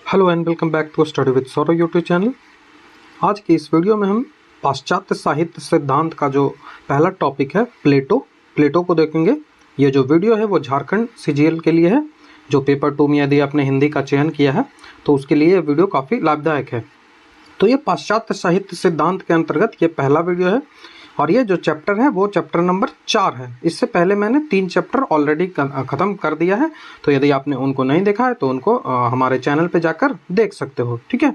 Hello and welcome back to study with Saurav YouTube channel. आज की इस वीडियो में हम पाश्चात्य साहित्य सिद्धांत का जो पहला टॉपिक है प्लेटो को देखेंगे। ये जो वीडियो है वो झारखंड सीजीएल के लिए है, जो पेपर 2 में यदि आपने हिंदी का चयन किया है तो उसके लिए ये वीडियो काफ़ी लाभदायक है। तो ये पाश्चात्य साहित्य सिद्धांत के अंतर्गत ये पहला वीडियो है और ये जो चैप्टर है वो चैप्टर नंबर 4 है। इससे पहले मैंने 3 चैप्टर ऑलरेडी ख़त्म कर दिया है, तो यदि आपने उनको नहीं देखा है तो उनको हमारे चैनल पे जाकर देख सकते हो। ठीक है,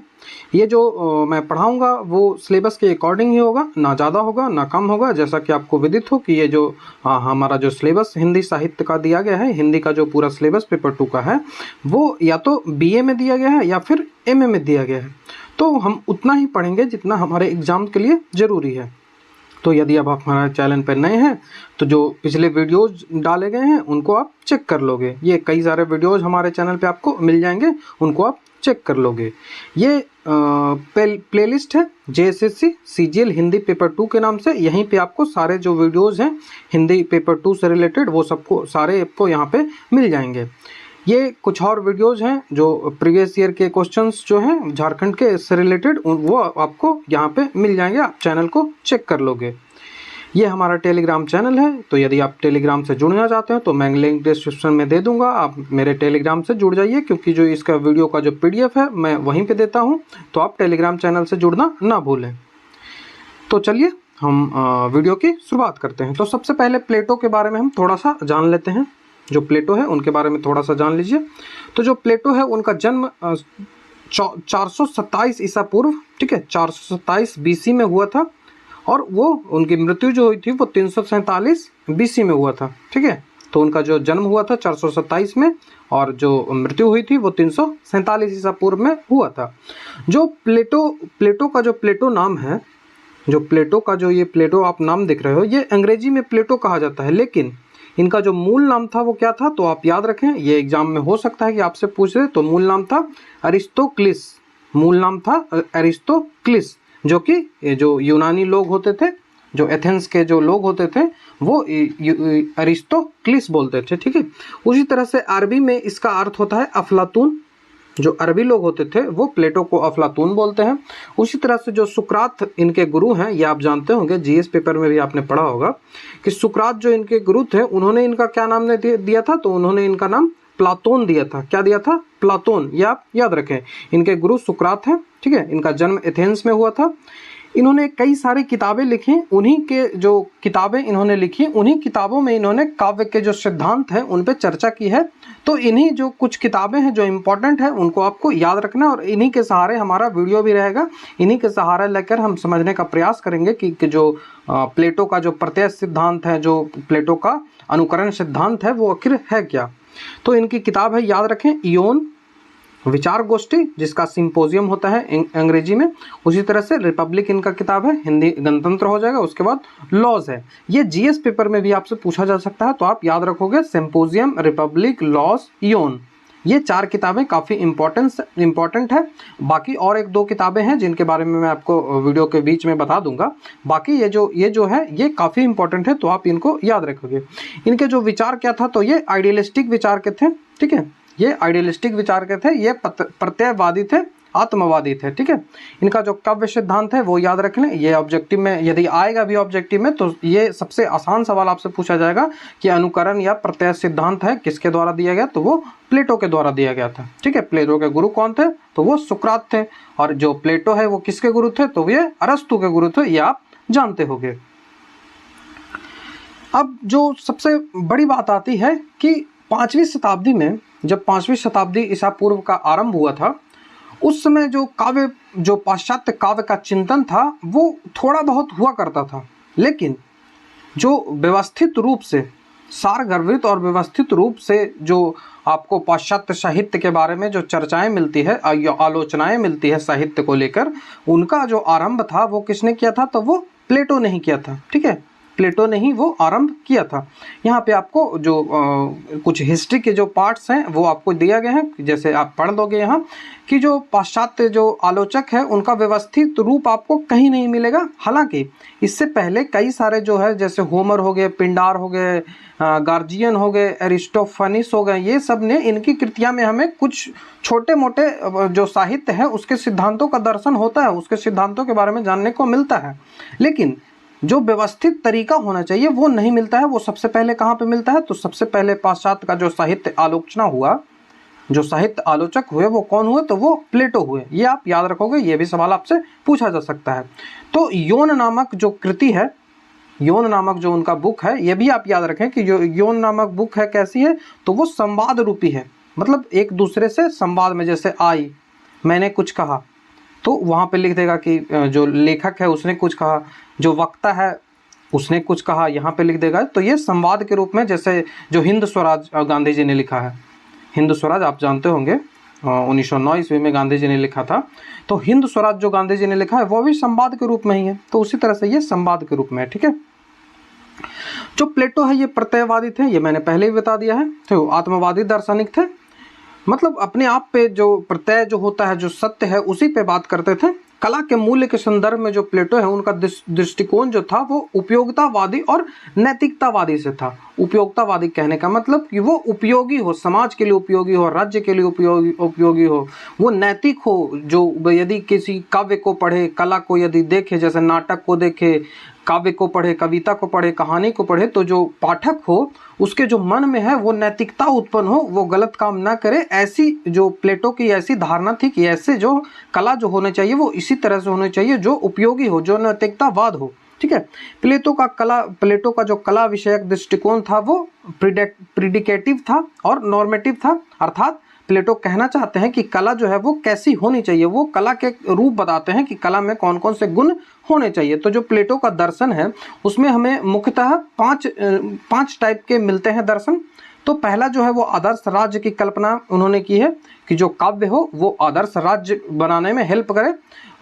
ये जो मैं पढ़ाऊँगा वो सिलेबस के अकॉर्डिंग ही होगा, ना ज़्यादा होगा ना कम होगा। जैसा कि आपको विदित हो कि ये जो हमारा जो सिलेबस हिंदी साहित्य का दिया गया है, हिंदी का जो पूरा सिलेबस पेपर 2 का है वो या तो BA में दिया गया है या फिर MA में दिया गया है। तो हम उतना ही पढ़ेंगे जितना हमारे एग्ज़ाम के लिए ज़रूरी है। तो यदि आप हमारे चैनल पर नए हैं तो जो पिछले वीडियोज़ डाले गए हैं उनको आप चेक कर लोगे। ये कई सारे वीडियोज़ हमारे चैनल पे आपको मिल जाएंगे, उनको आप चेक कर लोगे। ये प्लेलिस्ट है JSSC CGL हिंदी पेपर 2 के नाम से। यहीं पे आपको सारे जो वीडियोज़ हैं हिंदी पेपर 2 से रिलेटेड वो सबको सारे आपको यहाँ पे मिल जाएंगे। ये कुछ और वीडियोज़ हैं जो प्रीवियस ईयर के क्वेश्चंस जो हैं झारखंड के इससे रिलेटेड वो आपको यहाँ पे मिल जाएंगे, आप चैनल को चेक कर लोगे। ये हमारा टेलीग्राम चैनल है, तो यदि आप टेलीग्राम से जुड़ना चाहते हैं तो मैं लिंक डिस्क्रिप्शन में दे दूंगा, आप मेरे टेलीग्राम से जुड़ जाइए, क्योंकि जो इसका वीडियो का जो PDF है मैं वहीं पे देता हूँ, तो आप टेलीग्राम चैनल से जुड़ना ना भूलें। तो चलिए हम वीडियो की शुरुआत करते हैं। तो सबसे पहले प्लेटो के बारे में हम थोड़ा सा जान लेते हैं। जो प्लेटो है उनके बारे में थोड़ा सा जान लीजिए। तो जो प्लेटो है उनका जन्म 427 ईसा पूर्व, ठीक है, 427 BC में हुआ था और वो उनकी मृत्यु जो हुई थी वो 347 BC में हुआ था। ठीक है, तो उनका जो जन्म हुआ था 427 में और जो मृत्यु हुई थी वो 347 ईसा पूर्व में हुआ था। जो प्लेटो का जो प्लेटो नाम है, जो प्लेटो का जो ये प्लेटो आप नाम देख रहे हो, ये अंग्रेजी में प्लेटो कहा जाता है, लेकिन इनका जो मूल नाम था वो क्या था, तो आप याद रखें, ये एग्जाम में हो सकता है कि आपसे पूछ रहे। तो मूल नाम था अरिस्टोक्लिस, मूल नाम था अरिस्टोक्लिस, जो कि जो यूनानी लोग होते थे, जो एथेंस के जो लोग होते थे वो अरिस्टोक्लिस बोलते थे। ठीक है, उसी तरह से अरबी में इसका अर्थ होता है अफलातून। जो अरबी लोग होते थे वो प्लेटो को अफलातून बोलते हैं। उसी तरह से जो सुकरात इनके गुरु हैं, ये आप जानते होंगे, GS पेपर में भी आपने पढ़ा होगा कि सुकरात जो इनके गुरु थे उन्होंने इनका क्या नाम दिया था, तो उन्होंने इनका नाम प्लातोन दिया था। क्या दिया था? प्लातोन। ये आप याद रखें, इनके गुरु सुकरात हैं। ठीक है, इनका जन्म एथेंस में हुआ था। इन्होंने कई सारी किताबें लिखी, उन्हीं के जो किताबें इन्होंने लिखी उन्हीं किताबों में इन्होंने काव्य के जो सिद्धांत हैं उन पे चर्चा की है। तो इन्हीं जो कुछ किताबें हैं जो इम्पोर्टेंट है उनको आपको याद रखना, और इन्हीं के सहारे हमारा वीडियो भी रहेगा। इन्हीं के सहारा लेकर हम समझने का प्रयास करेंगे कि जो प्लेटो का जो प्रत्यय सिद्धांत है, जो प्लेटो का अनुकरण सिद्धांत है, वो आखिर है क्या। तो इनकी किताब है, याद रखें, इयोन विचार गोष्ठी, जिसका सिंपोजियम होता है अंग्रेजी में। उसी तरह से रिपब्लिक इनका किताब है, हिंदी गणतंत्र हो जाएगा। उसके बाद लॉज है, ये GS पेपर में भी आपसे पूछा जा सकता है, तो आप याद रखोगे सिंपोजियम, रिपब्लिक, लॉज, इयोन। ये 4 किताबें काफ़ी इम्पॉर्टेंट है। बाकी और 1-2 किताबें हैं जिनके बारे में मैं आपको वीडियो के बीच में बता दूंगा। बाकी ये जो है ये काफ़ी इंपॉर्टेंट है, तो आप इनको याद रखोगे। इनके जो विचार क्या था, तो ये आइडियलिस्टिक विचार के थे। ठीक है, ये आइडियलिस्टिक विचार के थे, ये प्रत्ययवादी थे, आत्मवादी थे। ठीक है, इनका जो काव्य सिद्धांत है वो याद रख लें। ये ऑब्जेक्टिव में यदि आएगा भी ऑब्जेक्टिव में, तो ये सबसे आसान सवाल आपसे पूछा जाएगा कि अनुकरण या प्रत्यय सिद्धांत है किसके द्वारा दिया गया, तो वो प्लेटो के द्वारा दिया गया था। ठीक है, प्लेटो के गुरु कौन थे, तो वो सुकरात थे, और जो प्लेटो है वो किसके गुरु थे, तो ये अरस्तु के गुरु थे, ये आप जानते होंगे। अब जो सबसे बड़ी बात आती है कि 5वीं शताब्दी में, जब 5वीं शताब्दी ईसा पूर्व का आरंभ हुआ था, उस समय जो पाश्चात्य काव्य का चिंतन था वो थोड़ा बहुत हुआ करता था, लेकिन जो व्यवस्थित रूप से, सारगर्भित और व्यवस्थित रूप से जो आपको पाश्चात्य साहित्य के बारे में जो चर्चाएं मिलती है, आलोचनाएं मिलती है साहित्य को लेकर, उनका जो आरंभ था वो किसने किया था, तो वो प्लेटो ने ही किया था। ठीक है, प्लेटो ने ही वो आरंभ किया था। यहाँ पे आपको जो कुछ हिस्ट्री के जो पार्ट्स हैं वो आपको दिया गया है, जैसे आप पढ़ लोगे यहाँ कि जो पाश्चात्य जो आलोचक है उनका व्यवस्थित रूप आपको कहीं नहीं मिलेगा। हालांकि इससे पहले कई सारे जो है जैसे होमर हो गए, पिंडार हो गए, गार्जियन हो गए, एरिस्टोफनीस हो गए, ये सब ने इनकी कृतियाँ में हमें कुछ छोटे मोटे जो साहित्य है उसके सिद्धांतों का दर्शन होता है, उसके सिद्धांतों के बारे में जानने को मिलता है। लेकिन जो व्यवस्थित तरीका होना चाहिए वो नहीं मिलता है। वो सबसे पहले कहाँ पे मिलता है? तो सबसे पहले पाश्चात्य का जो साहित्य आलोचना हुआ, जो साहित्य आलोचक हुए वो कौन हुए? तो वो प्लेटो हुए। ये आप याद रखोगे, ये भी सवाल आपसे पूछा जा सकता है। तो योन नामक जो कृति है, योन नामक जो उनका बुक है, ये भी आप याद रखें कि जो योन नामक बुक है कैसी है? तो वो संवाद रूपी है, मतलब एक दूसरे से संवाद में, जैसे आई, मैंने कुछ कहा, तो वहाँ पे लिख देगा कि जो लेखक है उसने कुछ कहा, जो वक्ता है उसने कुछ कहा, यहाँ पे लिख देगा। तो ये संवाद के रूप में, जैसे जो हिंद स्वराज गांधी जी ने लिखा है, हिंद स्वराज आप जानते होंगे 1909 ईस्वी में गांधी जी ने लिखा था। तो हिंद स्वराज जो गांधी जी ने लिखा है वो भी संवाद के रूप में ही है। तो उसी तरह से ये संवाद के रूप में है, ठीक है। जो प्लेटो है ये प्रत्ययवादी थे, ये मैंने पहले ही बता दिया है। तो आत्मवादी दार्शनिक थे, मतलब अपने आप पे जो प्रत्यय जो होता है, जो सत्य है, उसी पे बात करते थे। कला के मूल्य के संदर्भ में जो प्लेटो है उनका दृष्टिकोण जो था वो उपयोगितावादी और नैतिकतावादी से था। उपयोगितावादी कहने का मतलब कि वो उपयोगी हो, समाज के लिए उपयोगी हो, राज्य के लिए उपयोगी हो, वो नैतिक हो। जो यदि किसी काव्य को पढ़े, कला को यदि देखे, जैसे नाटक को देखे, काव्य को पढ़े, कविता को पढ़े, कहानी को पढ़े, तो जो पाठक हो उसके जो मन में है वो नैतिकता उत्पन्न हो, वो गलत काम ना करे। ऐसी जो प्लेटो की ऐसी धारणा थी कि ऐसे जो कला जो होने चाहिए वो इसी तरह से होने चाहिए जो उपयोगी हो, जो नैतिकतावाद हो, ठीक है। प्लेटो का जो कला विषयक दृष्टिकोण था वो प्रिडिकेटिव था और नॉर्मेटिव था। अर्थात प्लेटो कहना चाहते हैं कि कला जो है वो कैसी होनी चाहिए, वो कला के रूप बताते हैं कि कला में कौन कौन से गुण होने चाहिए। तो जो प्लेटो का दर्शन है उसमें हमें मुख्यतः पांच टाइप के मिलते हैं दर्शन। तो पहला जो है वो आदर्श राज्य की कल्पना उन्होंने की है कि जो काव्य हो वो आदर्श राज्य बनाने में हेल्प करे।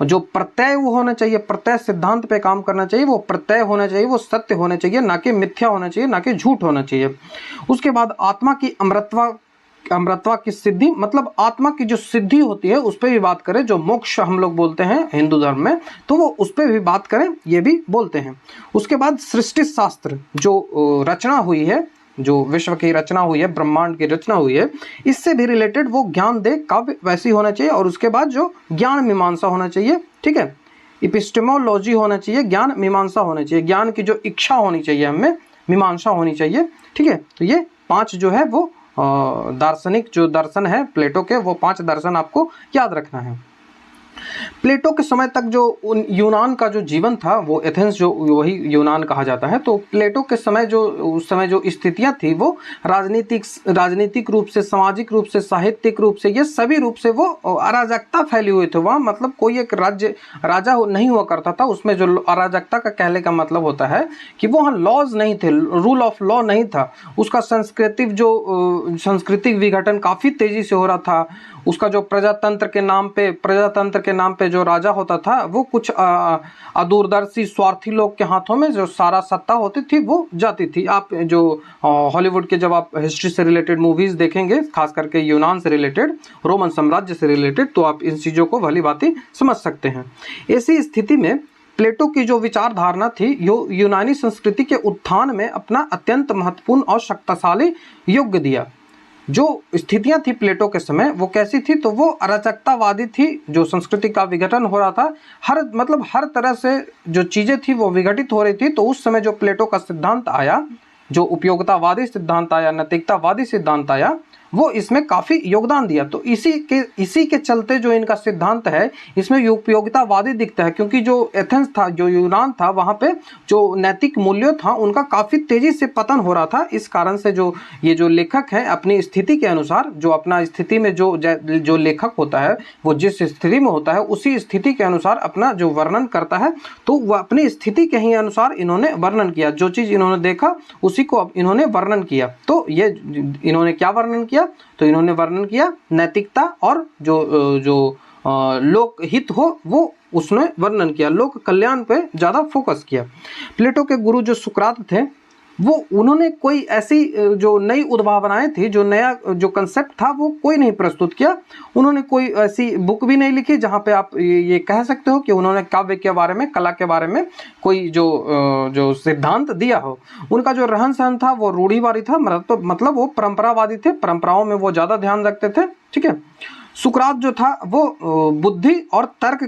जो प्रत्यय वो होना चाहिए, प्रत्यय सिद्धांत पे काम करना चाहिए, वो प्रत्यय होना चाहिए, वो सत्य होना चाहिए, ना कि मिथ्या होना चाहिए, ना कि झूठ होना चाहिए। उसके बाद आत्मा की अमृतत्व की सिद्धि, मतलब आत्मा की जो सिद्धि होती है उस पर भी बात करें। जो मोक्ष हम लोग बोलते हैं हिंदू धर्म में, तो वो उस पर भी बात करें, ये भी बोलते हैं। उसके बाद सृष्टि शास्त्र, जो रचना हुई है, जो विश्व की रचना हुई है, ब्रह्मांड की रचना हुई है, इससे भी रिलेटेड वो ज्ञान दे, काव्य वैसी होना चाहिए। और उसके बाद जो ज्ञान मीमांसा होना चाहिए, ठीक है, एपिस्टेमोलॉजी होना चाहिए, ज्ञान मीमांसा होना चाहिए, ज्ञान की जो इच्छा होनी चाहिए हमें, मीमांसा होनी चाहिए, ठीक है। तो ये पांच जो है वो दार्शनिक जो दर्शन है प्लेटो के, वो पांच दर्शन आपको याद रखना है। प्लेटो के समय तक जो यूनान का जो जीवन था, वो एथेंस जो वही यूनान कहा जाता है। तो प्लेटो के समय जो उस समय जो स्थितियां थी वो राजनीतिक रूप से, सामाजिक रूप से, साहित्यिक रूप से, ये सभी रूप से वो अराजकता फैली हुई थी वहाँ। मतलब कोई एक राजा नहीं हुआ करता था उसमें। जो अराजकता का कहने का मतलब होता है कि वो वहाँ लॉज नहीं थे, रूल ऑफ लॉ नहीं था। उसका सांस्कृतिक विघटन काफ़ी तेजी से हो रहा था। उसका जो प्रजातंत्र के नाम पे जो राजा होता था वो कुछ अदूरदर्शी स्वार्थी लोग के हाथों में जो सारा सत्ता होती थी वो जाती थी। आप जो हॉलीवुड के जब आप हिस्ट्री से रिलेटेड मूवीज देखेंगे, खास करके यूनान से रिलेटेड, रोमन साम्राज्य से रिलेटेड, तो आप इन चीज़ों को भली भांति समझ सकते हैं। ऐसी स्थिति में प्लेटो की जो विचारधारणा थी यूनानी संस्कृति के उत्थान में अपना अत्यंत महत्वपूर्ण और शक्तिशाली योग्य दिया। जो स्थितियां थी प्लेटो के समय वो कैसी थी? तो वो अराजकतावादी थी। जो संस्कृति का विघटन हो रहा था, हर तरह से जो चीजें थी वो विघटित हो रही थी। तो उस समय जो प्लेटो का सिद्धांत आया, जो उपयोगितावादी सिद्धांत आया, नैतिकतावादी सिद्धांत आया, वो इसमें काफ़ी योगदान दिया। तो इसी के चलते जो इनका सिद्धांत है इसमें उपयोगितावादी दिखता है, क्योंकि जो एथेंस था, जो यूनान था, वहाँ पे जो नैतिक मूल्य था उनका काफ़ी तेज़ी से पतन हो रहा था। इस कारण से ये जो लेखक है अपनी स्थिति के अनुसार, जो अपना स्थिति में जो लेखक होता है वो जिस स्थिति में होता है उसी स्थिति के अनुसार अपना जो वर्णन करता है, तो वह अपनी स्थिति के ही अनुसार इन्होंने वर्णन किया। जो चीज़ इन्होंने देखा उसी को इन्होंने वर्णन किया। तो ये इन्होंने क्या वर्णन किया? तो इन्होंने वर्णन किया नैतिकता और जो लोक हित हो वो उसने वर्णन किया, लोक कल्याण पे ज़्यादा फोकस किया। प्लेटो के गुरु जो सुकरात थे वो उन्होंने कोई ऐसी जो नई उद्भावनाएं थी, जो नया जो कंसेप्ट था वो कोई नहीं प्रस्तुत किया। उन्होंने कोई ऐसी बुक भी नहीं लिखी जहाँ पे आप ये कह सकते हो कि उन्होंने काव्य के बारे में, कला के बारे में कोई जो सिद्धांत दिया हो। उनका जो रहन सहन था वो रूढ़िवादी था, मतलब वो परंपरावादी थे, परंपराओं में वो ज़्यादा ध्यान रखते थे। ठीक है, सुकरात जो था वो बुद्धि और तर्क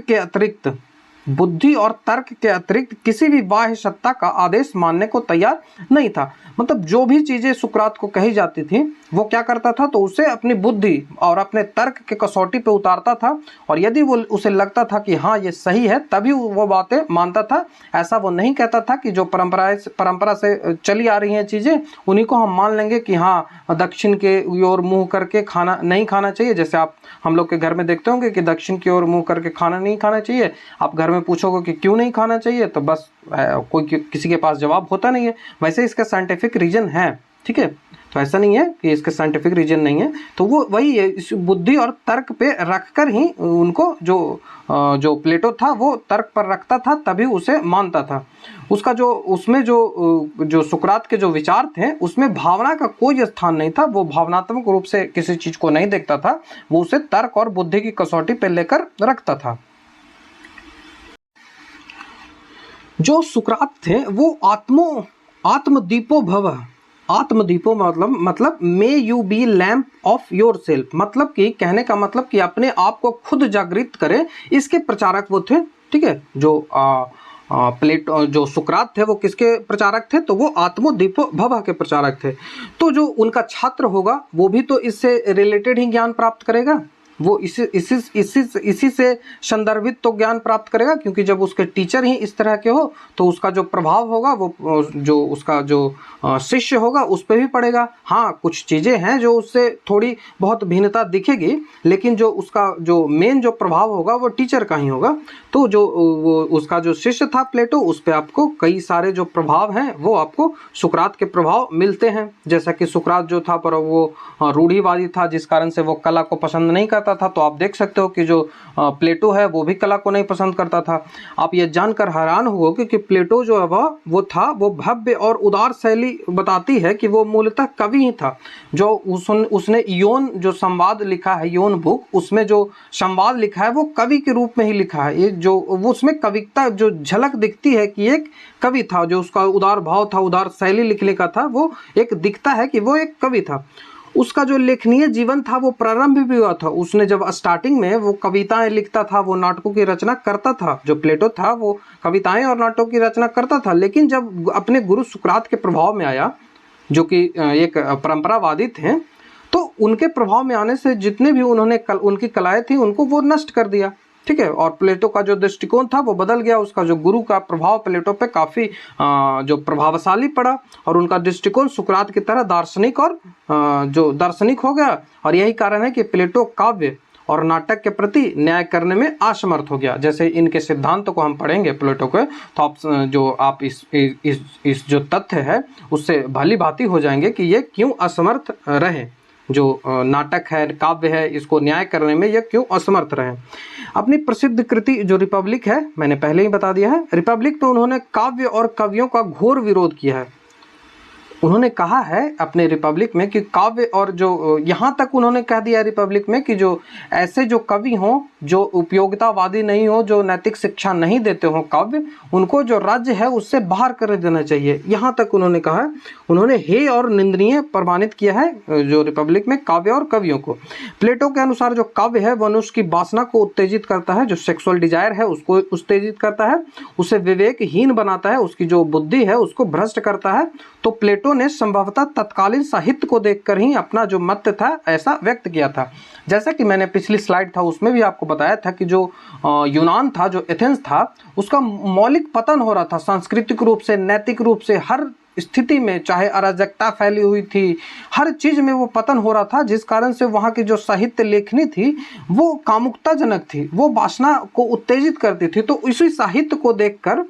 के अतिरिक्त किसी भी बाह्य सत्ता का आदेश मानने को तैयार नहीं था। मतलब जो भी चीजें सुकरात को कही जाती थी वो क्या करता था, तो उसे अपनी बुद्धि और अपने तर्क के कसौटी पे उतारता था, और यदि वो उसे लगता था कि हाँ ये सही है तभी वो बातें मानता था। ऐसा वो नहीं कहता था कि जो परंपरा से चली आ रही हैं चीजें उन्हीं को हम मान लेंगे कि हाँ दक्षिण के ओर मुंह करके खाना नहीं खाना चाहिए। जैसे आप हम लोग के घर में देखते होंगे कि दक्षिण की ओर मुंह करके खाना नहीं खाना चाहिए। आप घर में पूछोगे कि क्यों नहीं खाना चाहिए, तो बस कोई किसी के पास जवाब होता नहीं है। वैसे इसका साइंटिफिक रीजन है। ठीक है, तो ऐसा नहीं है कि इसके साइंटिफिक रीजन नहीं है। तो वो वही है, इस बुद्धि और तर्क पे रखकर ही उनको जो प्लेटो था वो तर्क पर रखता था, तभी उसे मानता था। उसका जो उसमें जो सुकरात के जो विचार थे उसमें भावना का कोई स्थान नहीं था। वो भावनात्मक रूप से किसी चीज को नहीं देखता था, वो उसे तर्क और बुद्धि की कसौटी पे लेकर रखता था। जो सुकरात थे वो आत्मदीपो भव, आत्मदीपो मतलब may you be lamp of yourself, मतलब कि कहने का मतलब कि अपने आप को खुद जागृत करे, इसके प्रचारक वो थे। ठीक है, जो सुकरात थे वो किसके प्रचारक थे, तो वो आत्मदीपो भव के प्रचारक थे। तो जो उनका छात्र होगा वो भी तो इससे रिलेटेड ही ज्ञान प्राप्त करेगा, वो इसी से संदर्भित तो ज्ञान प्राप्त करेगा, क्योंकि जब उसके टीचर ही इस तरह के हो तो उसका जो प्रभाव होगा वो जो उसका जो शिष्य होगा उस पर भी पड़ेगा। हाँ, कुछ चीज़ें हैं जो उससे थोड़ी बहुत भिन्नता दिखेगी, लेकिन जो उसका जो मेन जो प्रभाव होगा वो टीचर का ही होगा। तो जो उसका जो शिष्य था प्लेटो, उस पर आपको कई सारे जो प्रभाव हैं वो आपको सुकरात के प्रभाव मिलते हैं। जैसा कि सुकरात जो था पर वो रूढ़िवादी था, जिस कारण से वो कला को पसंद नहीं करता था। तो आप देख सकते हो कि जो प्लेटो है वो भी कला को नहीं पसंद करता था। आप ये जानकर हैरान होगे कि प्लेटो जो है वो भव्य और उदार शैली बताती है कि वो मूलतः कवि ही था। जो उसने इयोन जो संवाद लिखा है, इयोन बुक, उसमें जो संवाद लिखा है वो कवि के रूप में ही लिखा है। ये जो वो उसमें कविता जो झलक दिखती है कि एक कवि था, जो उसका उदार भाव था, उदार शैली लिखने का था, वो एक दिखता है कि वो एक कवि था। उसका जो लेखनीय जीवन था वो प्रारंभ भी हुआ था। उसने जब स्टार्टिंग में वो कविताएं लिखता था, वो नाटकों की रचना करता था। जो प्लेटो था वो कविताएं और नाटकों की रचना करता था, लेकिन जब अपने गुरु सुकरात के प्रभाव में आया, जो कि एक परंपरावादी थे, तो उनके प्रभाव में आने से जितने भी उनकी कलाएं थी उनको वो नष्ट कर दिया। ठीक है, और प्लेटो का जो दृष्टिकोण था वो बदल गया। उसका जो गुरु का प्रभाव प्लेटो पे काफ़ी जो प्रभावशाली पड़ा, और उनका दृष्टिकोण सुकरात की तरह दार्शनिक और जो दार्शनिक हो गया। और यही कारण है कि प्लेटो काव्य और नाटक के प्रति न्याय करने में असमर्थ हो गया। जैसे इनके सिद्धांतों को हम पढ़ेंगे प्लेटो के, तो आप इस जो तथ्य है उससे भली भांति हो जाएंगे कि ये क्यों असमर्थ रहे। जो नाटक है, काव्य है, इसको न्याय करने में यह क्यों असमर्थ रहे। अपनी प्रसिद्ध कृति जो रिपब्लिक है, मैंने पहले ही बता दिया है, रिपब्लिक में उन्होंने काव्य और कवियों का घोर विरोध किया है। उन्होंने कहा है अपने रिपब्लिक में कि काव्य और जो यहाँ तक उन्होंने कह दिया रिपब्लिक में कि जो ऐसे जो कवि हों जो उपयोगितावादी नहीं हो, जो नैतिक शिक्षा नहीं देते हों काव्य, उनको जो राज्य है उससे बाहर कर देना चाहिए। यहाँ तक उन्होंने कहा है। उन्होंने हेय और निंदनीय प्रमाणित किया है जो रिपब्लिक में काव्य और कवियों को। प्लेटो के अनुसार जो काव्य है वह मनुष्य की वासना को उत्तेजित करता है, जो सेक्सुअल डिजायर है उसको उत्तेजित करता है, उसे विवेकहीन बनाता है, उसकी जो बुद्धि है उसको भ्रष्ट करता है। तो प्लेटो ने संभवतः तत्कालीन साहित्य को देखकर ही अपना जो मत था ऐसा व्यक्त किया था। जैसा कि मैंने पिछली स्लाइड था उसमें भी आपको बताया था कि जो यूनान था, जो एथेंस था, उसका मौलिक पतन हो रहा था सांस्कृतिक रूप से, नैतिक रूप से, हर स्थिति में, चाहे अराजकता फैली हुई थी, हर चीज में वो पतन हो रहा था, जिस कारण से वहाँ की जो साहित्य लेखनी थी वो कामुकताजनक थी, वो वासना को उत्तेजित करती थी। तो इसी साहित्य को देखकर,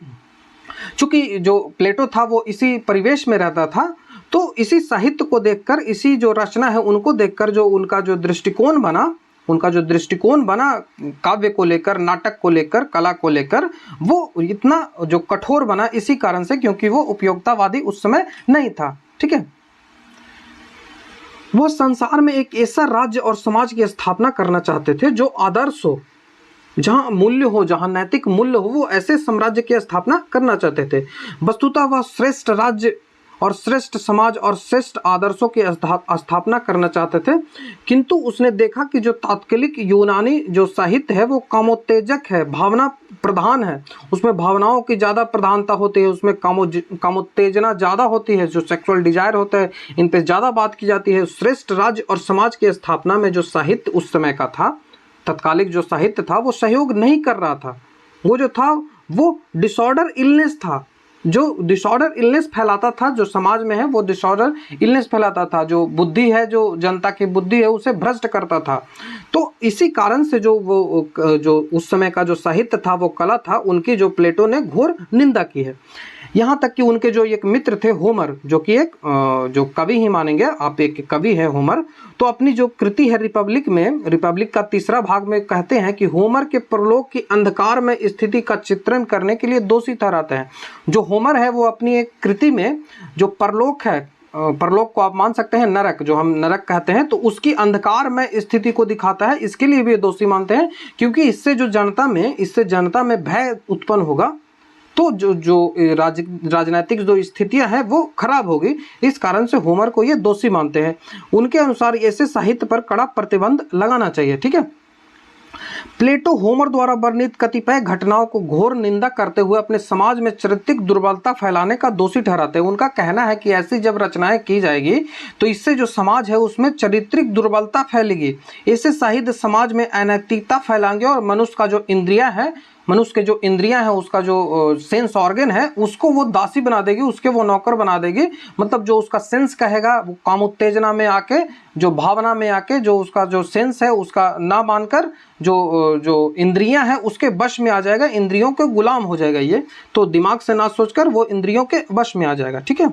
चूंकि जो प्लेटो था वो इसी परिवेश में रहता था, तो इसी साहित्य को देखकर, इसी जो रचना है उनको देखकर जो उनका जो दृष्टिकोण बना उनका जो दृष्टिकोण बना काव्य को लेकर, नाटक को लेकर, कला को लेकर, वो इतना जो कठोर बना इसी कारण से क्योंकि वो उपयोगितावादी उस समय नहीं था। ठीक है, वो संसार में एक ऐसा राज्य और समाज की स्थापना करना चाहते थे जो आदर्श हो, जहां मूल्य हो, जहां नैतिक मूल्य हो, वो ऐसे साम्राज्य की स्थापना करना चाहते थे। वस्तुतः वह श्रेष्ठ राज्य और श्रेष्ठ समाज और श्रेष्ठ आदर्शों की स्थापना करना चाहते थे, किंतु उसने देखा कि जो तात्कालिक यूनानी जो साहित्य है वो कामोत्तेजक है, भावना प्रधान है, उसमें भावनाओं की ज़्यादा प्रधानता होती है, उसमें कामोत्तेजना ज़्यादा होती है, जो सेक्सुअल डिजायर होता है इन पर ज़्यादा बात की जाती है। श्रेष्ठ राज्य और समाज की स्थापना में जो साहित्य उस समय का था, तत्कालिक जो साहित्य था, वो सहयोग नहीं कर रहा था। वो जो था वो डिसऑर्डर इलनेस था, जो डिसऑर्डर इलनेस फैलाता था, जो समाज में है वो डिसऑर्डर इलनेस फैलाता था, जो बुद्धि है, जो जनता की बुद्धि है, उसे भ्रष्ट करता था। तो इसी कारण से जो उस समय का जो साहित्य था, वो कला था, उनकी जो प्लेटो ने घोर निंदा की है। यहाँ तक कि उनके जो एक मित्र थे होमर, जो कि एक जो कवि ही मानेंगे आप, एक कवि है होमर, तो अपनी जो कृति है रिपब्लिक में, रिपब्लिक का 3रा भाग में कहते हैं कि होमर के परलोक की अंधकार में स्थिति का चित्रण करने के लिए दोषी ठहराते हैं। जो होमर है वो अपनी एक कृति में जो परलोक है, परलोक को आप मान सकते हैं नरक, जो हम नरक कहते हैं, तो उसकी अंधकार में स्थिति को दिखाता है, इसके लिए भी दोषी मानते हैं, क्योंकि इससे जनता में भय उत्पन्न होगा, तो जो राजनीतिक जो स्थितियां हैं वो खराब होगी। इस कारण से होमर को ये दोषी मानते हैं। उनके अनुसार ऐसे साहित्य पर कड़ा प्रतिबंध लगाना चाहिए। ठीक है, प्लेटो होमर द्वारा वर्णित कतिपय घटनाओं को घोर निंदा करते हुए अपने समाज में चारित्रिक दुर्बलता फैलाने का दोषी ठहराते हैं। उनका कहना है कि ऐसी जब रचनाएं की जाएगी तो इससे जो समाज है उसमें चारित्रिक दुर्बलता फैलेगी। ऐसे साहित्य समाज में अनैतिकता फैलाएंगे और मनुष्य का जो इंद्रियां हैं, उसका जो सेंस ऑर्गन है, उसको वो दासी बना देगी, उसके वो नौकर बना देगी। मतलब जो उसका सेंस कहेगा वो काम उत्तेजना में आके, जो भावना में आके, जो उसका जो सेंस है उसका ना मानकर जो इंद्रियां हैं उसके वश में आ जाएगा, इंद्रियों के गुलाम हो जाएगा। ये तो दिमाग से ना सोचकर वो इंद्रियों के वश में आ जाएगा। ठीक है,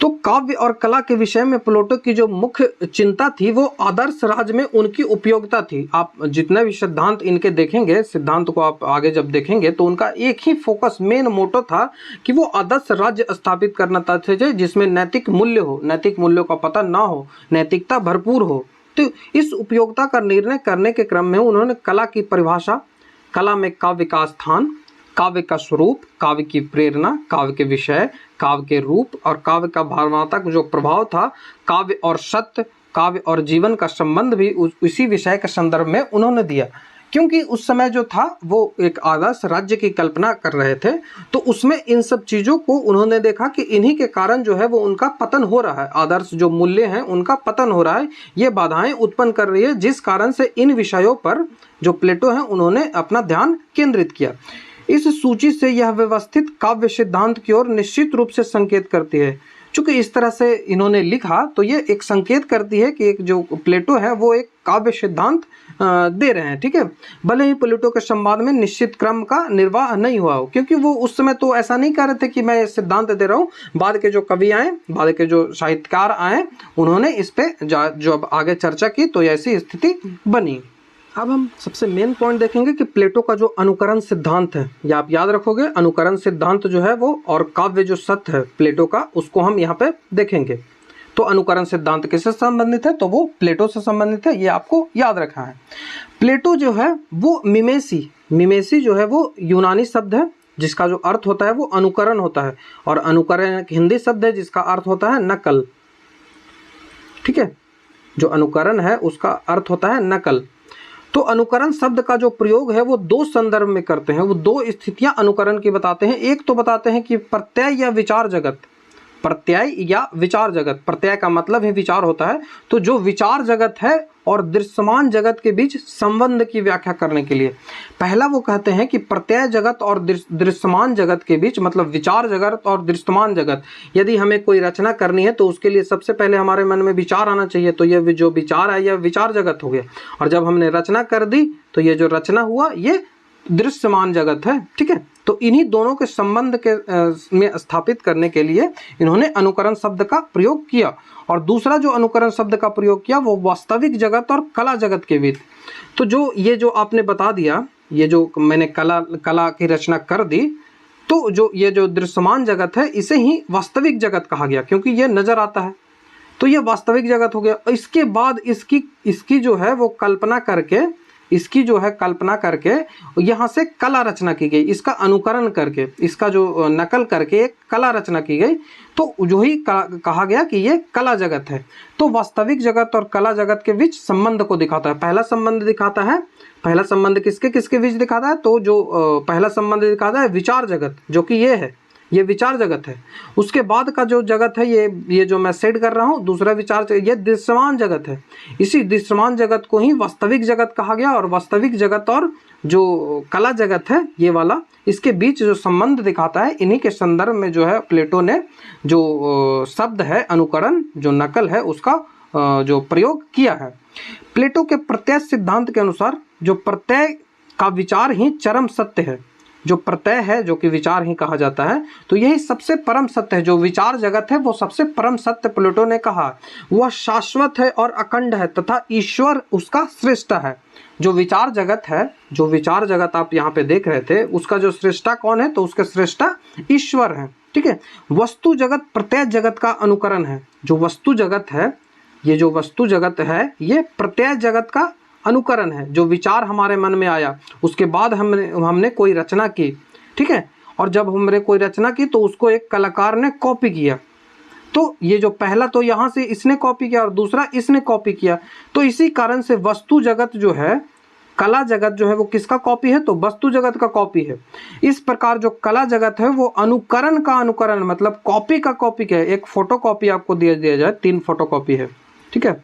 तो काव्य और कला के विषय में प्लेटो की जो मुख्य चिंता थी वो आदर्श राज्य में उनकी उपयोगिता थी। आप जितने भी सिद्धांत इनके देखेंगे, सिद्धांत को आप आगे जब देखेंगे तो उनका एक ही फोकस, मेन मोटो था कि वो आदर्श राज्य स्थापित करना चाहते थे जिसमें नैतिक मूल्य हो, नैतिक मूल्यों का पतन ना हो, नैतिकता भरपूर हो। तो इस उपयोगिता का निर्णय करने के क्रम में उन्होंने कला की परिभाषा, कला में काव्य का स्थान, काव्य का स्वरूप, काव्य की प्रेरणा, काव्य के विषय, काव्य के रूप और काव्य का भावनात्मक जो प्रभाव था, काव्य और सत्य, काव्य और जीवन का संबंध भी उसी विषय के संदर्भ में उन्होंने दिया। क्योंकि उस समय जो था वो एक आदर्श राज्य की कल्पना कर रहे थे, तो उसमें इन सब चीज़ों को उन्होंने देखा कि इन्हीं के कारण जो है वो उनका पतन हो रहा है, आदर्श जो मूल्य हैं उनका पतन हो रहा है, ये बाधाएं उत्पन्न कर रही है, जिस कारण से इन विषयों पर जो प्लेटो हैं उन्होंने अपना ध्यान केंद्रित किया। इस सूची से यह व्यवस्थित काव्य सिद्धांत की ओर निश्चित रूप से संकेत करती है। चूंकि इस तरह से इन्होंने लिखा तो ये एक संकेत करती है कि एक जो प्लेटो है वो एक काव्य सिद्धांत दे रहे हैं। ठीक है, भले ही प्लेटो के संवाद में निश्चित क्रम का निर्वाह नहीं हुआ हो, क्योंकि वो उस समय तो ऐसा नहीं कर रहे थे कि मैं ये सिद्धांत दे रहा हूँ। बाद के जो कवि आए, बाद के जो साहित्यकार आए, उन्होंने इस पे जो अब आगे चर्चा की तो ऐसी स्थिति बनी। अब हम सबसे मेन पॉइंट देखेंगे कि प्लेटो का जो अनुकरण सिद्धांत है, ये आप याद रखोगे, अनुकरण सिद्धांत जो है वो और काव्य जो सत्य है प्लेटो का, उसको हम यहाँ पे देखेंगे। तो अनुकरण सिद्धांत किससे संबंधित है, तो वो प्लेटो से संबंधित है, ये आपको याद रखना है। प्लेटो जो है वो मिमेसी जो है वो यूनानी शब्द है जिसका जो अर्थ होता है वो अनुकरण होता है, और अनुकरण एक हिंदी शब्द है जिसका अर्थ होता है नकल। ठीक है, जो अनुकरण है उसका अर्थ होता है नकल। तो अनुकरण शब्द का जो प्रयोग है वो दो संदर्भ में करते हैं, वो दो स्थितियां अनुकरण की बताते हैं। एक तो बताते हैं कि प्रत्यय या विचार जगत, प्रत्यय या विचार जगत, प्रत्यय का मतलब है विचार होता है, तो जो विचार जगत है और दृश्यमान जगत के बीच संबंध की व्याख्या करने के लिए पहला वो कहते हैं कि प्रत्यय जगत और दृश्यमान जगत के बीच, मतलब विचार जगत और दृश्यमान जगत, यदि हमें कोई रचना करनी है तो उसके लिए सबसे पहले हमारे मन में विचार आना चाहिए, तो ये जो विचार है यह विचार जगत हो गया, और जब हमने रचना कर दी तो ये जो रचना हुआ ये दृश्यमान जगत है, ठीक है। तो इन्हीं दोनों के संबंध के में स्थापित करने के लिए इन्होंने अनुकरण शब्द का प्रयोग किया। और दूसरा जो अनुकरण शब्द का प्रयोग किया वो वास्तविक जगत और कला जगत के बीच। तो जो आपने बता दिया, ये जो मैंने कला की रचना कर दी, तो ये जो दृश्यमान जगत है इसे ही वास्तविक जगत कहा गया, क्योंकि ये नजर आता है तो ये वास्तविक जगत हो गया। इसके बाद इसकी जो है वो कल्पना करके, इसकी जो है कल्पना करके यहाँ से कला रचना की गई, इसका अनुकरण करके, इसका जो नकल करके एक कला रचना की गई, तो जो ही कहा गया कि ये कला जगत है। तो वास्तविक जगत और कला जगत के बीच संबंध को दिखाता है। पहला संबंध दिखाता है, पहला संबंध किसके किसके बीच दिखाता है, तो जो पहला संबंध दिखाता है विचार जगत, जो कि ये है, ये विचार जगत है। उसके बाद का जो जगत है ये जो मैं सेट कर रहा हूँ, दूसरा विचार ये दृश्यमान जगत है। इसी दृश्यमान जगत को ही वास्तविक जगत कहा गया। और वास्तविक जगत और जो कला जगत है ये वाला, इसके बीच जो संबंध दिखाता है, इन्हीं के संदर्भ में जो है प्लेटो ने जो शब्द है अनुकरण, जो नकल है, उसका जो प्रयोग किया है। प्लेटो के प्रत्यय सिद्धांत के अनुसार जो प्रत्यय का विचार ही चरम सत्य है, जो प्रत्यय है जो कि विचार ही कहा जाता है, तो यही सबसे परम सत्य है। जो विचार जगत है वो सबसे परम सत्य प्लेटो ने कहा, वह शाश्वत है और अखंड है तथा ईश्वर उसका सृष्टा है। जो विचार जगत है, जो विचार जगत आप यहाँ पे देख रहे थे, उसका जो सृष्टा कौन है, तो उसके सृष्टा ईश्वर है, ठीक है। वस्तु जगत प्रत्यय जगत का अनुकरण है। जो वस्तु जगत है, ये जो वस्तु जगत है ये प्रत्यय जगत का अनुकरण है। जो विचार हमारे मन में आया, उसके बाद हमने कोई रचना की, ठीक है, और जब हमने कोई रचना की तो उसको एक कलाकार ने कॉपी किया। तो ये जो पहला तो यहाँ से इसने कॉपी किया और दूसरा इसने कॉपी किया, तो इसी कारण से वस्तु जगत जो है, कला जगत जो है वो किसका कॉपी है, तो वस्तु जगत का कॉपी है। इस प्रकार जो कला जगत है वो अनुकरण का अनुकरण, मतलब कॉपी का कॉपी क्या है। एक फोटो कॉपी आपको दिया जाए, 3 फोटो कॉपी है, ठीक है।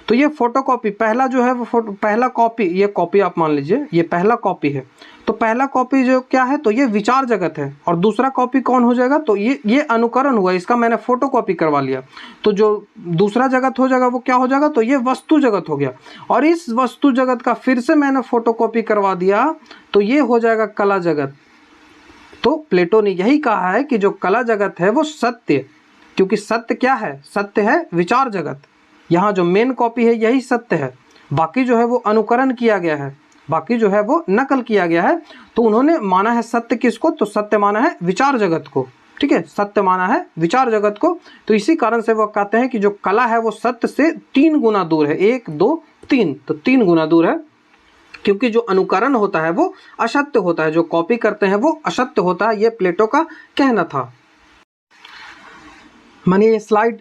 तो ये फोटो कॉपी, पहला जो है वो पहला कॉपी, ये कॉपी आप मान लीजिए, ये पहला कॉपी है। तो पहला कॉपी जो क्या है, तो ये विचार जगत है। और दूसरा कॉपी कौन हो जाएगा, तो ये अनुकरण हुआ, इसका मैंने फोटो कॉपी करवा लिया। तो जो दूसरा जगत हो जाएगा वो क्या हो जाएगा, तो ये वस्तु जगत हो गया। और इस वस्तु जगत का फिर से मैंने फोटो कॉपी करवा दिया, तो ये हो जाएगा कला जगत। तो प्लेटो ने यही कहा है कि जो कला जगत है वो सत्य, क्योंकि सत्य क्या है, सत्य है विचार जगत। यहाँ जो मेन कॉपी है यही सत्य है, बाकी जो है वो अनुकरण किया गया है, बाकी जो है वो नकल किया गया है। तो उन्होंने माना है सत्य किसको, तो सत्य माना है विचार जगत को, ठीक है, सत्य माना है विचार जगत को। तो इसी कारण से वो कहते हैं कि जो कला है वो सत्य से 3 गुना दूर है, 1 2 3, तो 3 गुना दूर है। क्योंकि जो अनुकरण होता है वो असत्य होता है, जो कॉपी करते हैं वो असत्य होता है, ये प्लेटो का कहना था। मैंने ये स्लाइड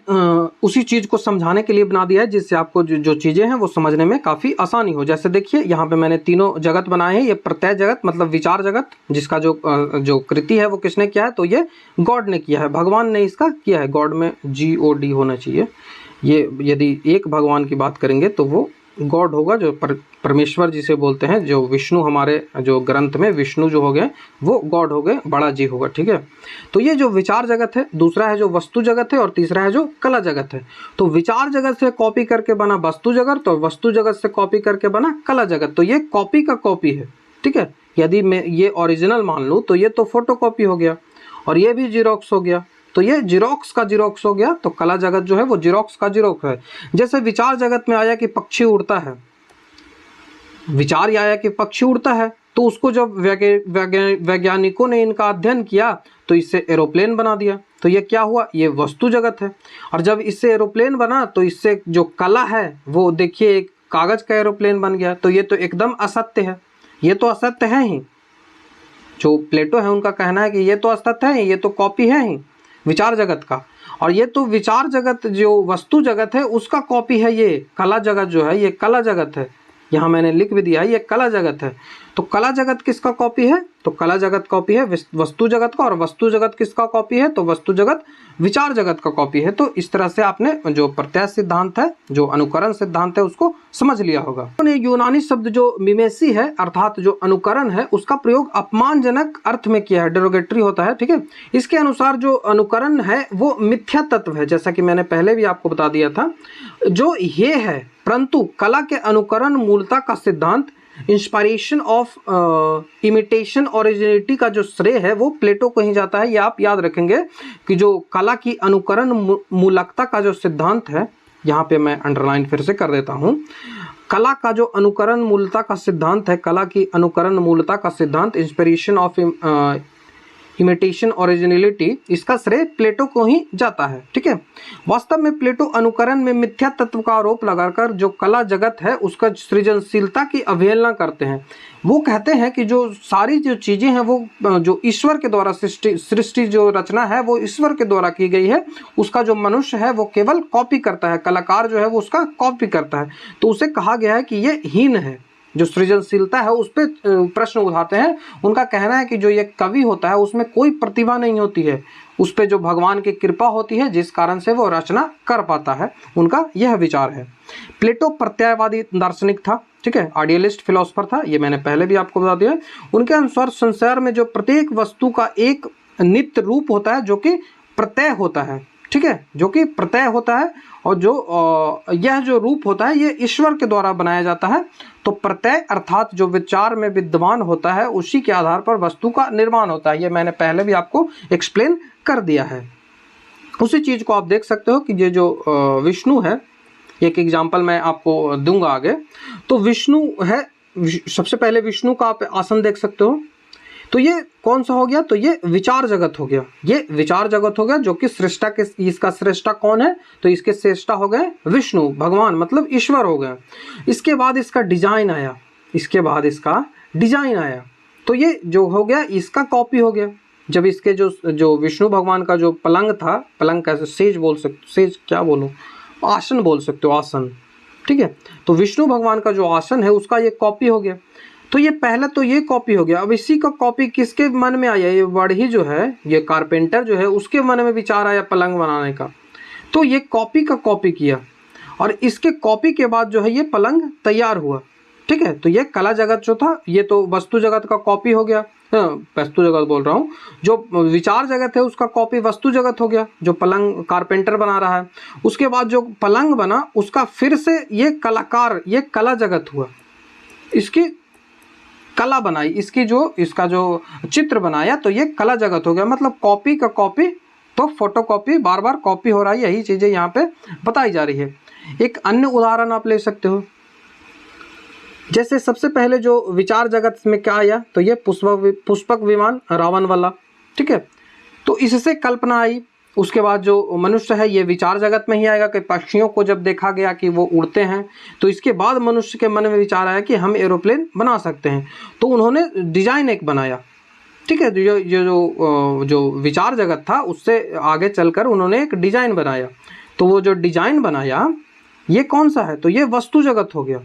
उसी चीज़ को समझाने के लिए बना दिया है, जिससे आपको जो चीज़ें हैं वो समझने में काफ़ी आसानी हो। जैसे देखिए यहाँ पे मैंने 3 जगत बनाए हैं। ये प्रत्यय जगत मतलब विचार जगत, जिसका जो कृति है वो किसने किया है, तो ये गॉड ने किया है, भगवान ने इसका किया है। गॉड में GOD होना चाहिए। ये यदि एक भगवान की बात करेंगे तो वो गॉड होगा, जो परमेश्वर जिसे बोलते हैं, जो विष्णु, हमारे जो ग्रंथ में विष्णु जो हो गए वो गॉड हो गए, बड़ा जी होगा, ठीक है। तो ये जो विचार जगत है, दूसरा है जो वस्तु जगत है, और तीसरा है जो कला जगत है। तो विचार जगत से कॉपी करके बना वस्तु जगत, तो वस्तु जगत से कॉपी करके बना कला जगत। तो ये कॉपी का कॉपी है, ठीक है। यदि मैं ये ओरिजिनल मान लूँ तो ये तो फोटो कॉपी हो गया, और ये भी जीरोक्स हो गया, तो ये जीरोक्स का जीरोक्स हो गया। तो कला जगत जो है वो जीरोक्स का जीरोक्स है। जैसे विचार जगत में आया कि पक्षी उड़ता है, विचार ये आया कि पक्षी उड़ता है, तो उसको जब वैज्ञानिकों ने इनका अध्ययन किया तो इससे एरोप्लेन बना दिया। तो ये क्या हुआ, ये वस्तु जगत है। और जब इससे एरोप्लेन बना तो इससे जो कला है वो देखिए एक कागज का एरोप्लेन बन गया। तो ये तो एकदम असत्य है, ये तो असत्य है ही। जो प्लेटो है उनका कहना है कि ये तो असत्य है, ये तो कॉपी है ही विचार जगत का। और ये तो विचार जगत जो वस्तु जगत है उसका कॉपी है। ये कला जगत जो है ये कला जगत है, यहाँ मैंने लिख भी दिया है ये कला जगत है। तो कला जगत किसका कॉपी है, तो कला जगत कॉपी है वस्तु जगत का। और वस्तु जगत किसका कॉपी है, तो वस्तु जगत विचार जगत का कॉपी है। तो इस तरह से आपने जो प्रत्यय सिद्धांत है, जो अनुकरण सिद्धांत है, उसको समझ लिया होगा। उन्होंने यूनानी शब्द जो मिमेसी है अर्थात जो अनुकरण है उसका प्रयोग अपमानजनक अर्थ में किया है, डेरोगेटरी होता है, ठीक है। इसके अनुसार जो अनुकरण है वो मिथ्या तत्व है, जैसा कि मैंने पहले भी आपको बता दिया था। जो ये है, परंतु कला के अनुकरण मूलता का सिद्धांत इंस्पायरेशन ऑफ इमिटेशन ओरिजिनलिटी का जो श्रेय है वो प्लेटो को ही जाता है। ये आप याद रखेंगे कि जो कला की अनुकरण मूलकता का जो सिद्धांत है, यहाँ पे मैं अंडरलाइन फिर से कर देता हूँ, कला का जो अनुकरण मूलता का सिद्धांत है, कला की अनुकरण मूलता का सिद्धांत, इंस्पिरेशन ऑफ इमिटेशन ओरिजिनलिटी, इसका श्रेय प्लेटो को ही जाता है। ठीक है, वास्तव में प्लेटो अनुकरण में मिथ्या तत्व का आरोप लगाकर जो कला जगत है उसका सृजनशीलता की अवहेलना करते हैं। वो कहते हैं कि जो सारी जो चीज़ें हैं वो जो ईश्वर के द्वारा सृष्टि जो रचना है वो ईश्वर के द्वारा की गई है, उसका जो मनुष्य है वो केवल कॉपी करता है, कलाकार जो है वो उसका कॉपी करता है। तो उसे कहा गया है कि ये हीन है। जो सृजनशीलता है उस पर प्रश्न उठाते हैं। उनका कहना है कि जो ये कवि होता है उसमें कोई प्रतिभा नहीं होती है, उस पर जो भगवान की कृपा होती है जिस कारण से वो रचना कर पाता है। उनका यह विचार है। प्लेटो प्रत्ययवादी दार्शनिक था। ठीक है, आइडियलिस्ट फिलोसफर था, ये मैंने पहले भी आपको बता दिया। उनके अनुसार संसार में जो प्रत्येक वस्तु का एक नित्य रूप होता है जो कि प्रत्यय होता है। ठीक है, जो कि प्रत्यय होता है, और जो यह जो रूप होता है ये ईश्वर के द्वारा बनाया जाता है। तो प्रत्यय अर्थात जो विचार में विद्यमान होता है उसी के आधार पर वस्तु का निर्माण होता है। ये मैंने पहले भी आपको एक्सप्लेन कर दिया है। उसी चीज़ को आप देख सकते हो कि ये जो विष्णु है, एक एग्जाम्पल मैं आपको दूंगा आगे। तो विष्णु है, सबसे पहले विष्णु का आप आसन देख सकते हो। तो ये कौन सा हो गया? तो ये विचार जगत हो गया। ये विचार जगत हो गया जो कि सृष्टा के, इसका सृष्टा कौन है? तो इसके सृष्टा हो गए विष्णु भगवान, मतलब ईश्वर हो गए। इसके बाद इसका डिजाइन आया, इसके बाद इसका डिजाइन आया, तो ये जो हो गया इसका कॉपी हो गया। जब इसके जो विष्णु भगवान का जो पलंग था, पलंग कैसे, सेज बोल सकते, सेज क्या बोलूँ, आसन बोल सकते हो, आसन। ठीक है, तो विष्णु भगवान का जो आसन है उसका ये कॉपी हो गया। तो ये पहले तो ये कॉपी हो गया। अब इसी का कॉपी किसके मन में आया? ये बढ़ी जो है, ये कारपेंटर जो है, उसके मन में विचार आया पलंग बनाने का। तो ये कॉपी का कॉपी किया, और इसके कॉपी के बाद जो है ये पलंग तैयार हुआ। ठीक है, तो ये कला जगत जो था ये तो वस्तु जगत का कॉपी हो गया। वस्तु जगत बोल रहा हूँ, जो विचार जगत है उसका कॉपी वस्तु जगत हो गया, जो पलंग कारपेंटर बना रहा है। उसके बाद जो पलंग बना उसका फिर से ये कलाकार, ये कला जगत हुआ, इसकी कला बनाई, इसका जो चित्र बनाया, तो ये कला जगत हो गया। मतलब कॉपी का कॉपी, तो फोटोकॉपी, बार बार कॉपी हो रहा है, यही चीज़ें यहाँ पे बताई जा रही है। एक अन्य उदाहरण आप ले सकते हो, जैसे सबसे पहले जो विचार जगत में क्या आया? तो ये पुष्पक विमान, रावण वाला। ठीक है, तो इससे कल्पना आई। उसके बाद जो मनुष्य है ये विचार जगत में ही आएगा कि पक्षियों को जब देखा गया कि वो उड़ते हैं, तो इसके बाद मनुष्य के मन में विचार आया कि हम एरोप्लेन बना सकते हैं, तो उन्होंने डिजाइन एक बनाया। ठीक है, जो विचार जगत था उससे आगे चलकर उन्होंने एक डिजाइन बनाया। तो वो जो डिजाइन बनाया ये कौन सा है? तो ये वस्तु जगत हो गया।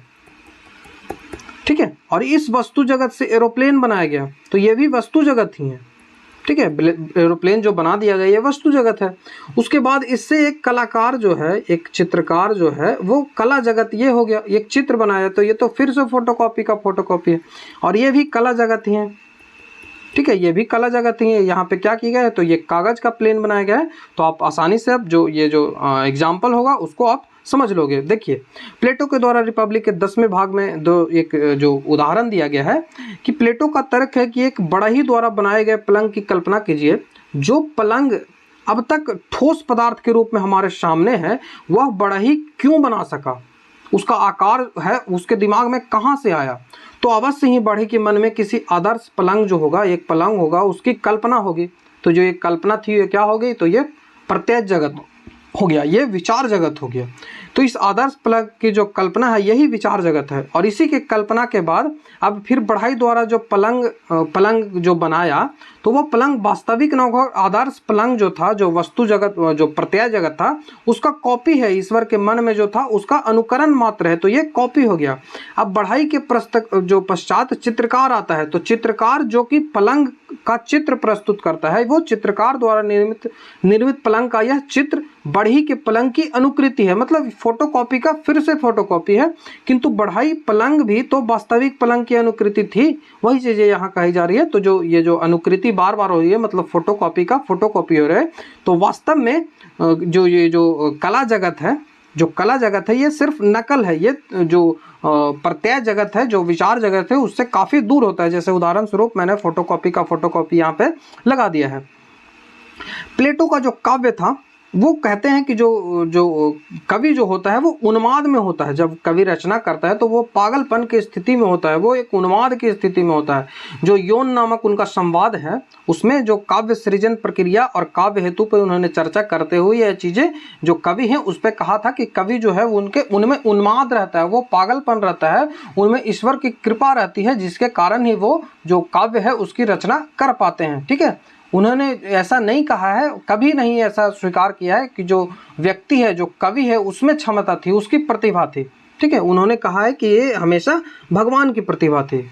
ठीक है, और इस वस्तु जगत से एरोप्लेन बनाया गया, तो ये भी वस्तु जगत ही है। ठीक है, एरोप्लेन जो बना दिया गया ये वस्तु जगत है। उसके बाद इससे एक कलाकार जो है, एक चित्रकार जो है, वो कला जगत ये हो गया, एक चित्र बनाया, तो ये तो फिर से फोटोकॉपी का फोटोकॉपी है, और ये भी कला जगत ही है। ठीक है, ये भी कला जगत ही है। यहाँ पे क्या किया गया है? तो ये कागज का प्लेन बनाया गया है। तो आप आसानी से अब जो ये जो एग्जाम्पल होगा उसको आप समझ लोगे। देखिए, प्लेटो के द्वारा रिपब्लिक के 10वें भाग में एक जो उदाहरण दिया गया है कि प्लेटो का तर्क है कि एक बढ़ई द्वारा बनाए गए पलंग की कल्पना कीजिए। जो पलंग अब तक ठोस पदार्थ के रूप में हमारे सामने है, वह बढ़ई क्यों बना सका? उसका आकार है, उसके दिमाग में कहाँ से आया? तो अवश्य ही बढ़ई के मन में किसी आदर्श पलंग जो होगा, एक पलंग होगा, उसकी कल्पना होगी। तो जो एक कल्पना थी ये क्या हो गई? तो ये प्रत्यय जगत हो गया, ये विचार जगत हो गया। तो इस आदर्श पलंग की जो कल्पना है यही विचार जगत है। और इसी के कल्पना के बाद अब फिर बढ़ई द्वारा जो पलंग जो बनाया, तो वो पलंग वास्तविक न हो, आदर्श पलंग जो था, जो वस्तु जगत, जो प्रत्यय जगत था, उसका कॉपी है। ईश्वर के मन में जो था उसका अनुकरण मात्र है, तो ये कॉपी हो गया। अब बढ़ई के जो पश्चात चित्रकार आता है, तो चित्रकार जो कि पलंग का चित्र प्रस्तुत करता है, वो चित्रकार द्वारा निर्मित पलंग का यह चित्र बढ़ई के पलंग की अनुकृति है। मतलब फोटोकॉपी का फिर से फोटोकॉपी है, किंतु बढ़ई पलंग भी तो वास्तविक पलंग की अनुकृति थी। वही चीजें यहाँ कही जा रही है। तो जो ये जो अनुकृति बार बार हो रही है, मतलब फोटोकॉपी का फोटोकॉपी हो रहा है। तो वास्तव में जो ये जो कला जगत है, जो कला जगत है ये सिर्फ नकल है, ये जो प्रत्यय जगत है, जो विचार जगत है, उससे काफ़ी दूर होता है। जैसे उदाहरण स्वरूप मैंने फोटोकॉपी का फोटोकॉपी यहाँ पे लगा दिया है। प्लेटो का जो काव्य था वो कहते हैं कि जो जो कवि जो होता है वो उन्माद में होता है। जब कवि रचना करता है तो वो पागलपन की स्थिति में होता है, वो एक उन्माद की स्थिति में होता है। जो यौन नामक उनका संवाद है उसमें जो काव्य सृजन प्रक्रिया और काव्य हेतु पर उन्होंने चर्चा करते हुए यह चीज़ें जो कवि हैं उस पर कहा था कि कवि जो है उनमें उन्माद रहता है, वो पागलपन रहता है, उनमें ईश्वर की कृपा रहती है, जिसके कारण ही वो जो काव्य है उसकी रचना कर पाते हैं। ठीक है, उन्होंने ऐसा नहीं कहा है, कभी नहीं ऐसा स्वीकार किया है कि जो व्यक्ति है, जो कवि है, उसमें क्षमता थी, उसकी प्रतिभा थी। ठीक है, उन्होंने कहा है कि ये हमेशा भगवान की प्रतिभा थी।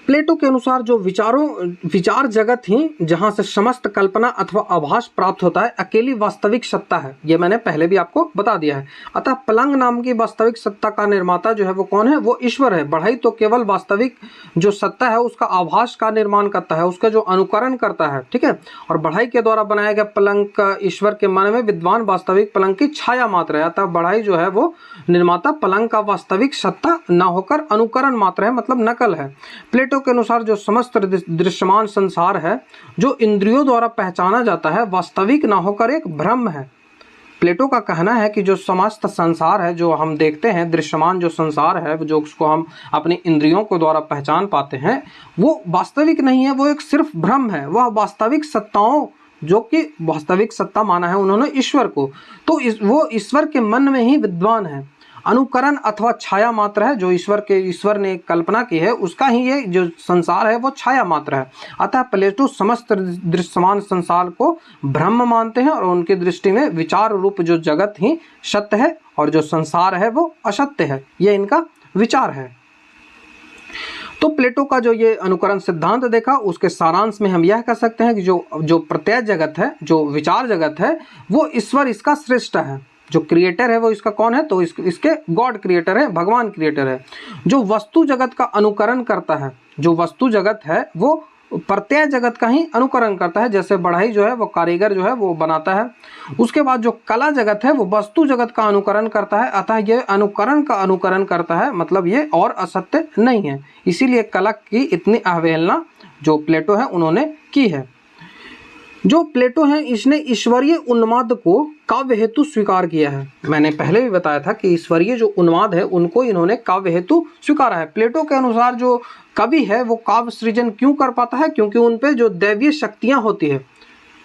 प्लेटो के अनुसार जो विचार जगत ही जहाँ से समस्त कल्पना अथवा आभास प्राप्त होता है अकेली वास्तविक सत्ता है, ये मैंने पहले भी आपको बता दिया है। अतः पलंग नाम की वास्तविक सत्ता का निर्माता जो है वो कौन है? वो ईश्वर है। बढ़ई तो केवल वास्तविक जो सत्ता है उसका आभास का निर्माण करता है, उसका जो अनुकरण करता है। ठीक है, और बढ़ई के द्वारा बनाया गया पलंग का ईश्वर के मन में विद्वान वास्तविक पलंग की छाया मात्र है। अतः बढ़ई जो है वो निर्माता पलंग का वास्तविक सत्ता न होकर अनुकरण मात्र है, मतलब नकल है। प्लेटो के अनुसार जो समस्त दृश्यमान संसार है जो इंद्रियों द्वारा पहचाना जाता है वास्तविक ना होकर एक भ्रम है। प्लेटो का कहना है कि जो समस्त संसार है जो हम देखते हैं, दृश्यमान जो संसार है जो उसको हम अपनी इंद्रियों को द्वारा पहचान पाते हैं, वो वास्तविक नहीं है, वो एक सिर्फ भ्रम है। वह वास्तविक सत्ताओं जो कि वास्तविक सत्ता माना है उन्होंने ईश्वर को, तो वो ईश्वर के मन में ही विद्वान है। अनुकरण अथवा छाया मात्र है, जो ईश्वर ने कल्पना की है उसका ही ये जो संसार है वो छाया मात्र है। अतः प्लेटो समस्त दृश्यमान संसार को ब्रह्म मानते हैं और उनकी दृष्टि में विचार रूप जो जगत ही सत्य है और जो संसार है वो असत्य है। ये इनका विचार है। तो प्लेटो का जो ये अनुकरण सिद्धांत देखा उसके सारांश में हम यह कह सकते हैं कि जो प्रत्यय जगत है, जो विचार जगत है, वो ईश्वर इसका श्रेष्ठ है। जो क्रिएटर है वो इसका कौन है? तो इसके गॉड क्रिएटर है, भगवान क्रिएटर है। जो वस्तु जगत का अनुकरण करता है, जो वस्तु जगत है वो प्रत्यय जगत का ही अनुकरण करता है। जैसे बढ़ई जो है वो कारीगर जो है वो बनाता है। उसके बाद जो कला जगत है वो वस्तु जगत का अनुकरण करता है। अतः ये अनुकरण का अनुकरण करता है, मतलब ये और असत्य नहीं है। इसीलिए कला की इतनी अवहेलना जो प्लेटो है उन्होंने की है। जो प्लेटो है इसने ईश्वरीय उन्माद को काव्य हेतु स्वीकार किया है। मैंने पहले भी बताया था कि ईश्वरीय जो उन्माद है उनको इन्होंने काव्य हेतु स्वीकारा है। प्लेटो के अनुसार जो कवि है वो काव्य सृजन क्यों कर पाता है? क्योंकि उन पे जो दैवीय शक्तियाँ होती है,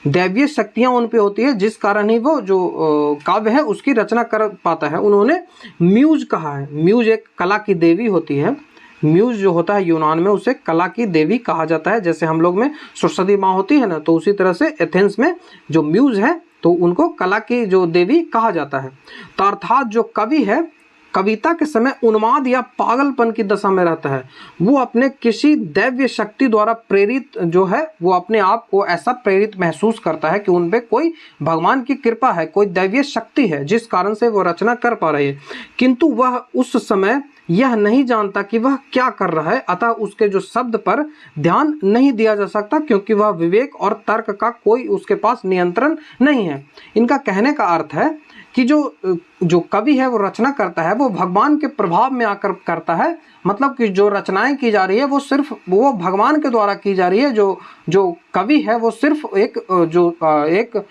दैवीय शक्तियाँ उन पे होती है, जिस कारण ही वो जो काव्य है उसकी रचना कर पाता है। उन्होंने म्यूज कहा है। म्यूज एक कला की देवी होती है। म्यूज जो होता है यूनान में उसे कला की देवी कहा जाता है। जैसे हम लोग में सरस्वती माँ होती है ना, तो उसी तरह से एथेंस में जो म्यूज है तो उनको कला की जो देवी कहा जाता है। तो अर्थात जो कवि है कविता के समय उन्माद या पागलपन की दशा में रहता है। वो अपने किसी दैव्य शक्ति द्वारा प्रेरित जो है वो अपने आप को ऐसा प्रेरित महसूस करता है कि उन पे कोई भगवान की कृपा है, कोई दैवीय शक्ति है जिस कारण से वो रचना कर पा रही है, किंतु वह उस समय यह नहीं जानता कि वह क्या कर रहा है। अतः उसके जो शब्द पर ध्यान नहीं दिया जा सकता क्योंकि वह विवेक और तर्क का कोई उसके पास नियंत्रण नहीं है। इनका कहने का अर्थ है कि जो कवि है वो रचना करता है वो भगवान के प्रभाव में आकर करता है। मतलब कि जो रचनाएं की जा रही है वो सिर्फ वो भगवान के द्वारा की जा रही है। जो कवि है वो सिर्फ एक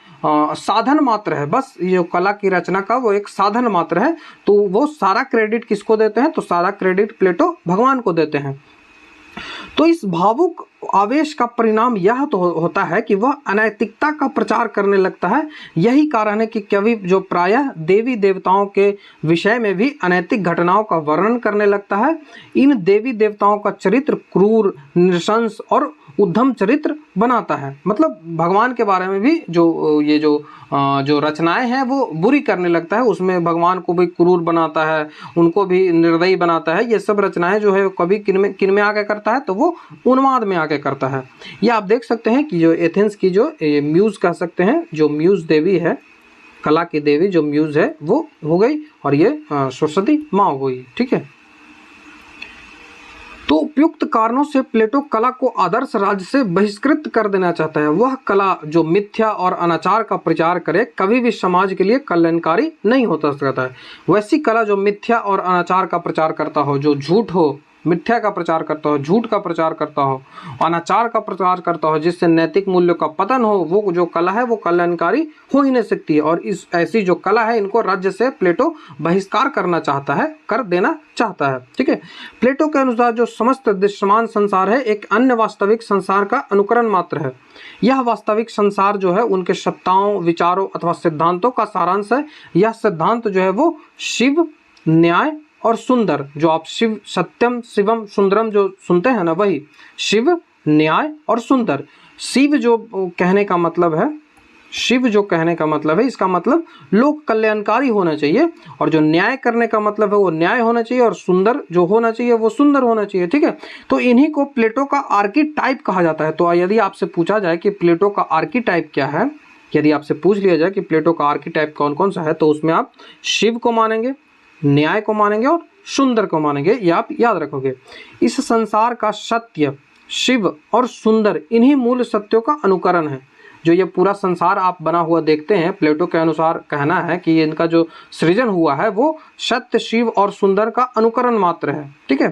साधन मात्र है। बस ये कला की रचना का वो एक साधन मात्र है। तो वो सारा क्रेडिट किसको देते हैं? तो सारा क्रेडिट प्लेटो भगवान को देते हैं। तो इस भावुक आवेश का परिणाम यह तो होता है कि वह अनैतिकता का प्रचार करने लगता है। यही कारण है कि कवि जो प्रायः देवी देवताओं के विषय में भी अनैतिक घटनाओं का वर्णन करने लगता है। इन देवी देवताओं का चरित्र क्रूर, नृशंस और उद्धम चरित्र बनाता है। मतलब भगवान के बारे में भी जो रचनाएं हैं वो बुरी करने लगता है। उसमें भगवान को भी क्रूर बनाता है, उनको भी निर्दयी बनाता है। ये सब रचनाएं जो है कभी किन में आके करता है? तो वो उन्माद में आके करता है। ये आप देख सकते हैं कि जो एथेंस की जो म्यूज कह सकते हैं, जो म्यूज देवी है, कला की देवी जो म्यूज है वो हो गई और ये सरस्वती माँ हो गई। ठीक है। तो उपयुक्त कारणों से प्लेटो कला को आदर्श राज्य से बहिष्कृत कर देना चाहता है। वह कला जो मिथ्या और अनाचार का प्रचार करे कभी भी समाज के लिए कल्याणकारी नहीं होता सकता है। वैसी कला जो मिथ्या और अनाचार का प्रचार करता हो, जो झूठ हो, मिथ्या का प्रचार करता हो, झूठ का प्रचार करता हो, अनाचार का प्रचार करता हो, जिससे नैतिक मूल्यों का पतन हो, वो जो कला है वो कल्याणकारी हो ही नहीं सकती है। और इस ऐसी जो कला है इनको राज्य से प्लेटो बहिष्कार करना चाहता है, कर देना चाहता है। ठीक है, प्लेटो के अनुसार जो समस्त दृश्यमान संसार है एक अन्य वास्तविक संसार का अनुकरण मात्र है। यह वास्तविक संसार जो है उनके सत्ताओं, विचारों अथवा सिद्धांतों का सारांश है। यह सिद्धांत जो है वो शिव, न्याय और सुंदर, जो आप शिव, सत्यम, शिवम, सुंदरम जो सुनते हैं ना, वही शिव, न्याय और सुंदर। शिव जो कहने का मतलब है, शिव जो कहने का मतलब है, इसका मतलब लोक कल्याणकारी होना चाहिए, और जो न्याय करने का मतलब है वो न्याय होना चाहिए, और सुंदर जो होना चाहिए वो सुंदर होना चाहिए। ठीक है, तो इन्हीं को प्लेटो का आर्कीटाइप कहा जाता है। तो यदि आपसे पूछा जाए कि प्लेटो का आर्कीटाइप क्या है, यदि आपसे पूछ लिया जाए कि प्लेटो का आर्कीटाइप कौन कौन सा है, तो उसमें आप शिव को मानेंगे, न्याय को मानेंगे और सुंदर को मानेंगे। ये आप याद रखोगे। इस संसार का सत्य, शिव और सुंदर इन्हीं मूल सत्यों का अनुकरण है। जो ये पूरा संसार आप बना हुआ देखते हैं, प्लेटो के अनुसार कहना है कि इनका जो सृजन हुआ है वो सत्य, शिव और सुंदर का अनुकरण मात्र है। ठीक है,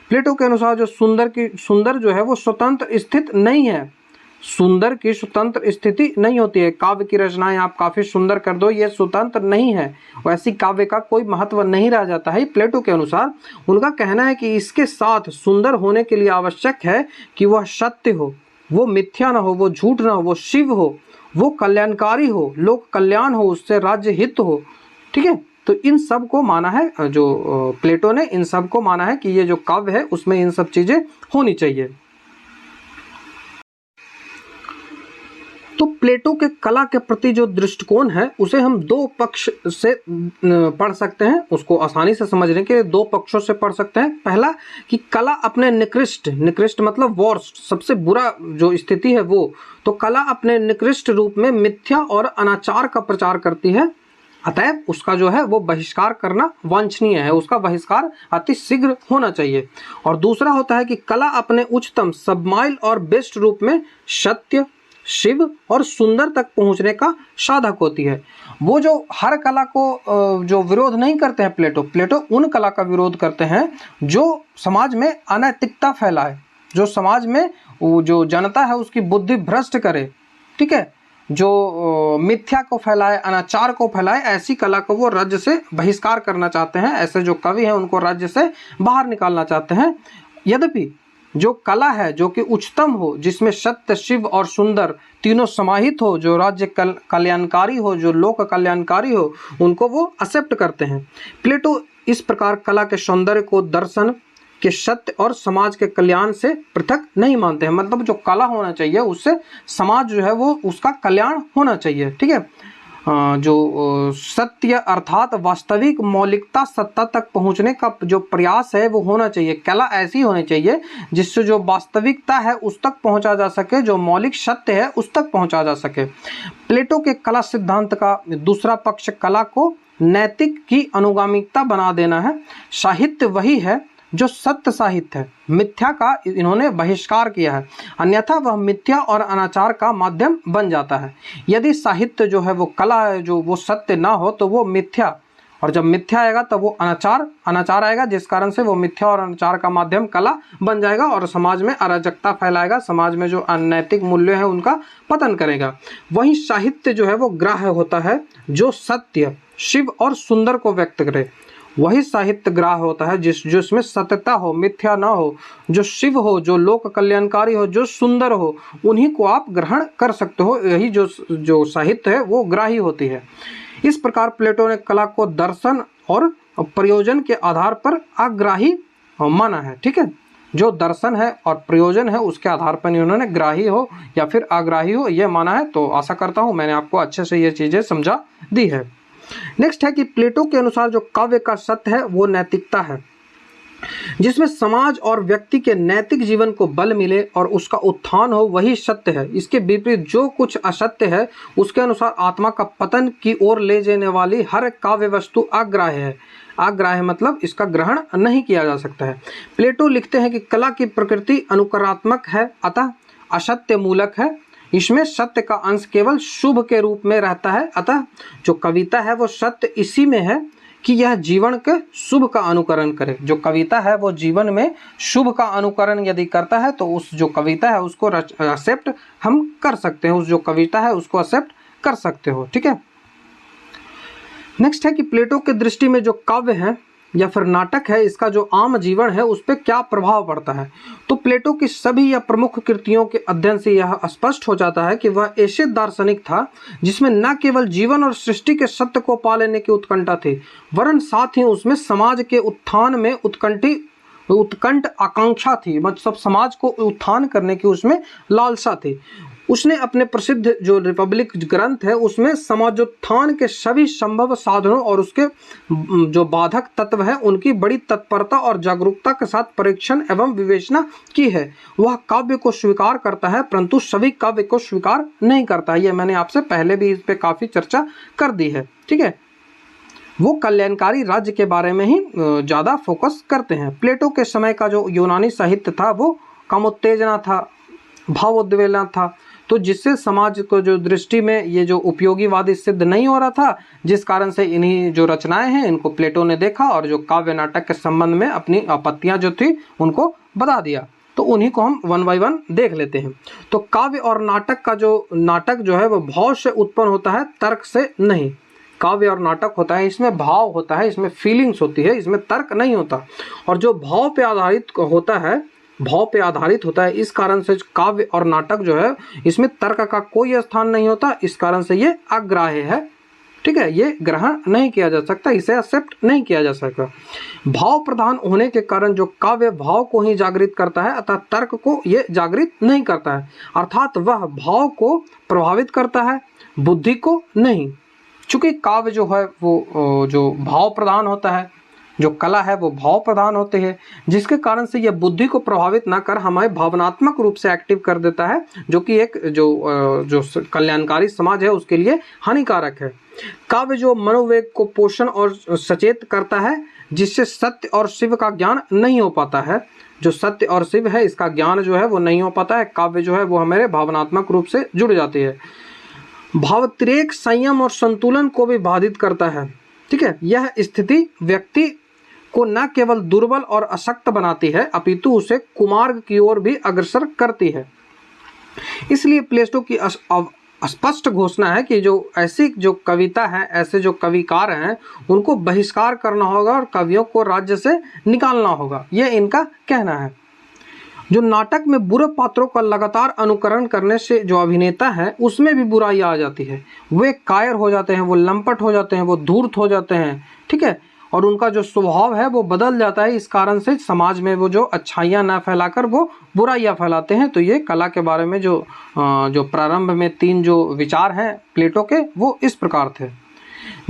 प्लेटो के अनुसार जो सुंदर जो है वो स्वतंत्र स्थित नहीं है। सुंदर की स्वतंत्र स्थिति नहीं होती है। काव्य की रचनाएं आप काफी सुंदर कर दो, ये स्वतंत्र नहीं है, वैसी काव्य का कोई महत्व नहीं रह जाता है। प्लेटो के अनुसार उनका कहना है कि इसके साथ सुंदर होने के लिए आवश्यक है कि वह सत्य हो, वो मिथ्या ना हो, वो झूठ ना हो, वो शिव हो, वो कल्याणकारी हो, लोक कल्याण हो, उससे राज्य हित हो। ठीक है, तो इन सब को माना है, जो प्लेटो ने इन सब को माना है कि ये जो काव्य है उसमें इन सब चीजें होनी चाहिए। तो प्लेटो के कला के प्रति जो दृष्टिकोण है उसे हम दो पक्ष से पढ़ सकते हैं। उसको आसानी से समझने के लिए दो पक्षों से पढ़ सकते हैं। पहला कि कला अपने निकृष्ट मतलब वर्स्ट, सबसे बुरा जो स्थिति है वो, तो कला अपने निकृष्ट रूप में मिथ्या और अनाचार का प्रचार करती है, अतएव उसका जो है वो बहिष्कार करना वांछनीय है, उसका बहिष्कार अति शीघ्र होना चाहिए। और दूसरा होता है कि कला अपने उच्चतम, सबमाइल और बेस्ट रूप में सत्य, शिव और सुंदर तक पहुंचने का साधक होती है। वो जो हर कला को जो विरोध नहीं करते हैं प्लेटो उन कला का विरोध करते हैं जो समाज में अनैतिकता फैलाए, जो समाज में जो जनता है उसकी बुद्धि भ्रष्ट करे। ठीक है, जो मिथ्या को फैलाए, अनाचार को फैलाए, ऐसी कला को वो राज्य से बहिष्कार करना चाहते हैं। ऐसे जो कवि हैं उनको राज्य से बाहर निकालना चाहते हैं। यद्यपि जो कला है जो कि उच्चतम हो, जिसमें सत्य, शिव और सुंदर तीनों समाहित हो, जो राज्य कल्याणकारी हो, जो लोक कल्याणकारी हो, उनको वो एक्सेप्ट करते हैं। प्लेटो इस प्रकार कला के सौंदर्य को दर्शन के सत्य और समाज के कल्याण से पृथक नहीं मानते हैं। मतलब जो कला होना चाहिए उससे समाज जो है वो उसका कल्याण होना चाहिए। ठीक है, जो सत्य अर्थात वास्तविक मौलिकता सत्ता तक पहुंचने का जो प्रयास है वो होना चाहिए। कला ऐसी होनी चाहिए जिससे जो वास्तविकता है उस तक पहुंचा जा सके, जो मौलिक सत्य है उस तक पहुंचा जा सके। प्लेटो के कला सिद्धांत का दूसरा पक्ष कला को नैतिक की अनुगामिकता बना देना है। साहित्य वही है जो सत्य साहित्य है, मिथ्या का इन्होंने बहिष्कार किया है, अन्यथा वह मिथ्या और अनाचार का माध्यम बन जाता है। यदि साहित्य जो है वो कला है, जो वो सत्य ना हो तो वो मिथ्या, और जब मिथ्या आएगा तब वो अनाचार आएगा, जिस कारण से वो मिथ्या और अनाचार का माध्यम कला बन जाएगा और समाज में अराजकता फैलाएगा, समाज में जो अनैतिक मूल्य है उनका पतन करेगा। वहीं साहित्य जो है वो ग्राह्य होता है जो सत्य, शिव और सुंदर को व्यक्त करे। वही साहित्य ग्राह्य होता है जिसमें सत्यता हो, मिथ्या ना हो, जो शिव हो, जो लोक कल्याणकारी हो, जो सुंदर हो, उन्हीं को आप ग्रहण कर सकते हो। यही जो साहित्य है वो ग्राही होती है। इस प्रकार प्लेटो ने कला को दर्शन और प्रयोजन के आधार पर अग्राही माना है। ठीक है, जो दर्शन है और प्रयोजन है उसके आधार पर इन्होंने ग्राही हो या फिर अग्राही हो ये माना है। तो आशा करता हूँ मैंने आपको अच्छे से ये चीज़ें समझा दी है। नेक्स्ट है कि प्लेटो के अनुसार जो काव्य का सत्य है वो नैतिकता है। जिसमें समाज और व्यक्ति के नैतिक जीवन को बल मिले और उसका उत्थान हो, वही सत्य है। इसके विपरीत जो कुछ असत्य है उसके अनुसार आत्मा का पतन की ओर ले जाने वाली हर काव्य वस्तु अग्राह्य है। अग्राह्य मतलब इसका ग्रहण नहीं किया जा सकता है। प्लेटो लिखते हैं कि कला की प्रकृति अनुकरात्मक है, अतः असत्य मूलक है। इसमें सत्य का अंश केवल शुभ के रूप में रहता है, अतः जो कविता है वो सत्य इसी में है कि यह जीवन के शुभ का अनुकरण करे। जो कविता है वो जीवन में शुभ का अनुकरण यदि करता है तो उस जो कविता है उसको एक्सेप्ट हम कर सकते हैं, उस जो कविता है उसको एक्सेप्ट कर सकते हो। ठीक है, नेक्स्ट है कि प्लेटो के दृष्टि में जो काव्य है या फिर नाटक है, इसका जो आम जीवन है उस पर क्या प्रभाव पड़ता है। तो प्लेटो की सभी या प्रमुख कृतियों के अध्ययन से यह स्पष्ट हो जाता है कि वह ऐसे दार्शनिक था जिसमें न केवल जीवन और सृष्टि के सत्य को पा लेने की उत्कंठा थी, वरन साथ ही उसमें समाज के उत्थान में उत्कंठ आकांक्षा थी, मतलब समाज को उत्थान करने की उसमें लालसा थी। उसने अपने प्रसिद्ध जो रिपब्लिक ग्रंथ है उसमें समाजोत्थान के सभी संभव साधनों और उसके जो बाधक तत्व है उनकी बड़ी तत्परता और जागरूकता के साथ परीक्षण एवं विवेचना की है। वह काव्य को स्वीकार करता है परंतु सभी काव्य को स्वीकार नहीं करता। ये मैंने आपसे पहले भी इस पे काफ़ी चर्चा कर दी है। ठीक है, वो कल्याणकारी राज्य के बारे में ही ज़्यादा फोकस करते हैं। प्लेटो के समय का जो यूनानी साहित्य था वो कामोत्तेजना था, भावोद्वेलना था, तो जिससे समाज को जो दृष्टि में ये जो उपयोगीवादी सिद्ध नहीं हो रहा था, जिस कारण से इन्हीं जो रचनाएं हैं इनको प्लेटो ने देखा और जो काव्य नाटक के संबंध में अपनी आपत्तियां जो थी उनको बता दिया। तो उन्हीं को हम वन बाय वन देख लेते हैं। तो काव्य और नाटक का जो नाटक जो है वो भाव से उत्पन्न होता है, तर्क से नहीं। काव्य और नाटक होता है इसमें भाव होता है, इसमें फीलिंग्स होती है, इसमें तर्क नहीं होता। और जो भाव पे आधारित होता है इस कारण से काव्य और नाटक जो है इसमें तर्क का कोई स्थान नहीं होता, इस कारण से ये अग्राह्य है। ठीक है, ये ग्रहण नहीं किया जा सकता, इसे एक्सेप्ट नहीं किया जा सकता। भाव प्रधान होने के कारण जो काव्य भाव को ही जागृत करता है अतः तर्क को ये जागृत नहीं करता है, अर्थात वह भाव को प्रभावित करता है, बुद्धि को नहीं। चूंकि काव्य जो है वो जो भाव प्रधान होता है, जो कला है वो भाव प्रधान होते हैं, जिसके कारण से यह बुद्धि को प्रभावित न कर हमें भावनात्मक रूप से एक्टिव कर देता है, जो कि एक जो कल्याणकारी समाज है उसके लिए हानिकारक है। काव्य जो मनोवेग को पोषण और सचेत करता है, जिससे सत्य और शिव का ज्ञान नहीं हो पाता है। जो सत्य और शिव है इसका ज्ञान जो है वो नहीं हो पाता है। काव्य जो है वो हमारे भावनात्मक रूप से जुड़ जाती है। भावोद्रेक संयम और संतुलन को भी बाधित करता है। ठीक है, यह स्थिति व्यक्ति को न केवल दुर्बल और अशक्त बनाती है अपितु उसे कुमार्ग की ओर भी अग्रसर करती है। इसलिए प्लेटो की स्पष्ट घोषणा है कि जो ऐसी जो कविता है, ऐसे जो कविकार हैं उनको बहिष्कार करना होगा और कवियों को राज्य से निकालना होगा, ये इनका कहना है। जो नाटक में बुरे पात्रों का लगातार अनुकरण करने से जो अभिनेता है उसमें भी बुराई आ जाती है, वे कायर हो जाते हैं, वो लंपट हो जाते हैं, वो धूर्त हो जाते हैं। ठीक है, और उनका जो स्वभाव है वो बदल जाता है, इस कारण से समाज में वो जो अच्छाइयाँ ना फैलाकर वो बुराइयाँ फैलाते हैं। तो ये कला के बारे में जो प्रारंभ में 3 जो विचार हैं प्लेटो के वो इस प्रकार थे।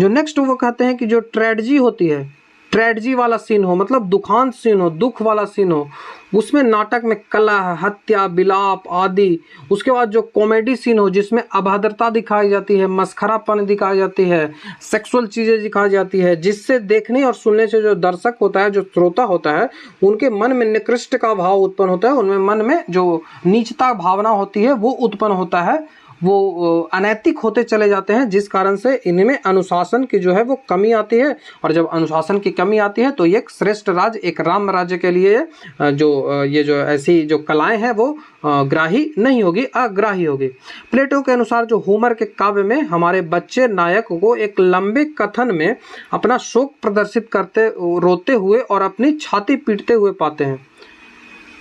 जो नेक्स्ट वो कहते हैं कि जो ट्रेजेडी होती है, ट्रेजेडी वाला सीन हो, मतलब दुखांत सीन हो, दुख वाला सीन हो, उसमें नाटक में कलह, हत्या, विलाप आदि। उसके बाद जो कॉमेडी सीन हो जिसमें अभद्रता दिखाई जाती है, मस्खरापन दिखाई जाती है, सेक्सुअल चीज़ें दिखाई जाती है, जिससे देखने और सुनने से जो दर्शक होता है, जो श्रोता होता है, उनके मन में निकृष्ट का भाव उत्पन्न होता है, उनमें मन में जो नीचता भावना होती है वो उत्पन्न होता है, वो अनैतिक होते चले जाते हैं, जिस कारण से इनमें अनुशासन की जो है वो कमी आती है। और जब अनुशासन की कमी आती है तो एक श्रेष्ठ राज्य, एक राम राज्य के लिए जो ये जो ऐसी जो कलाएं हैं वो ग्राही नहीं होगी, अग्राही होगी। प्लेटो के अनुसार जो होमर के काव्य में हमारे बच्चे नायक को एक लंबे कथन में अपना शोक प्रदर्शित करते, रोते हुए और अपनी छाती पीटते हुए पाते हैं।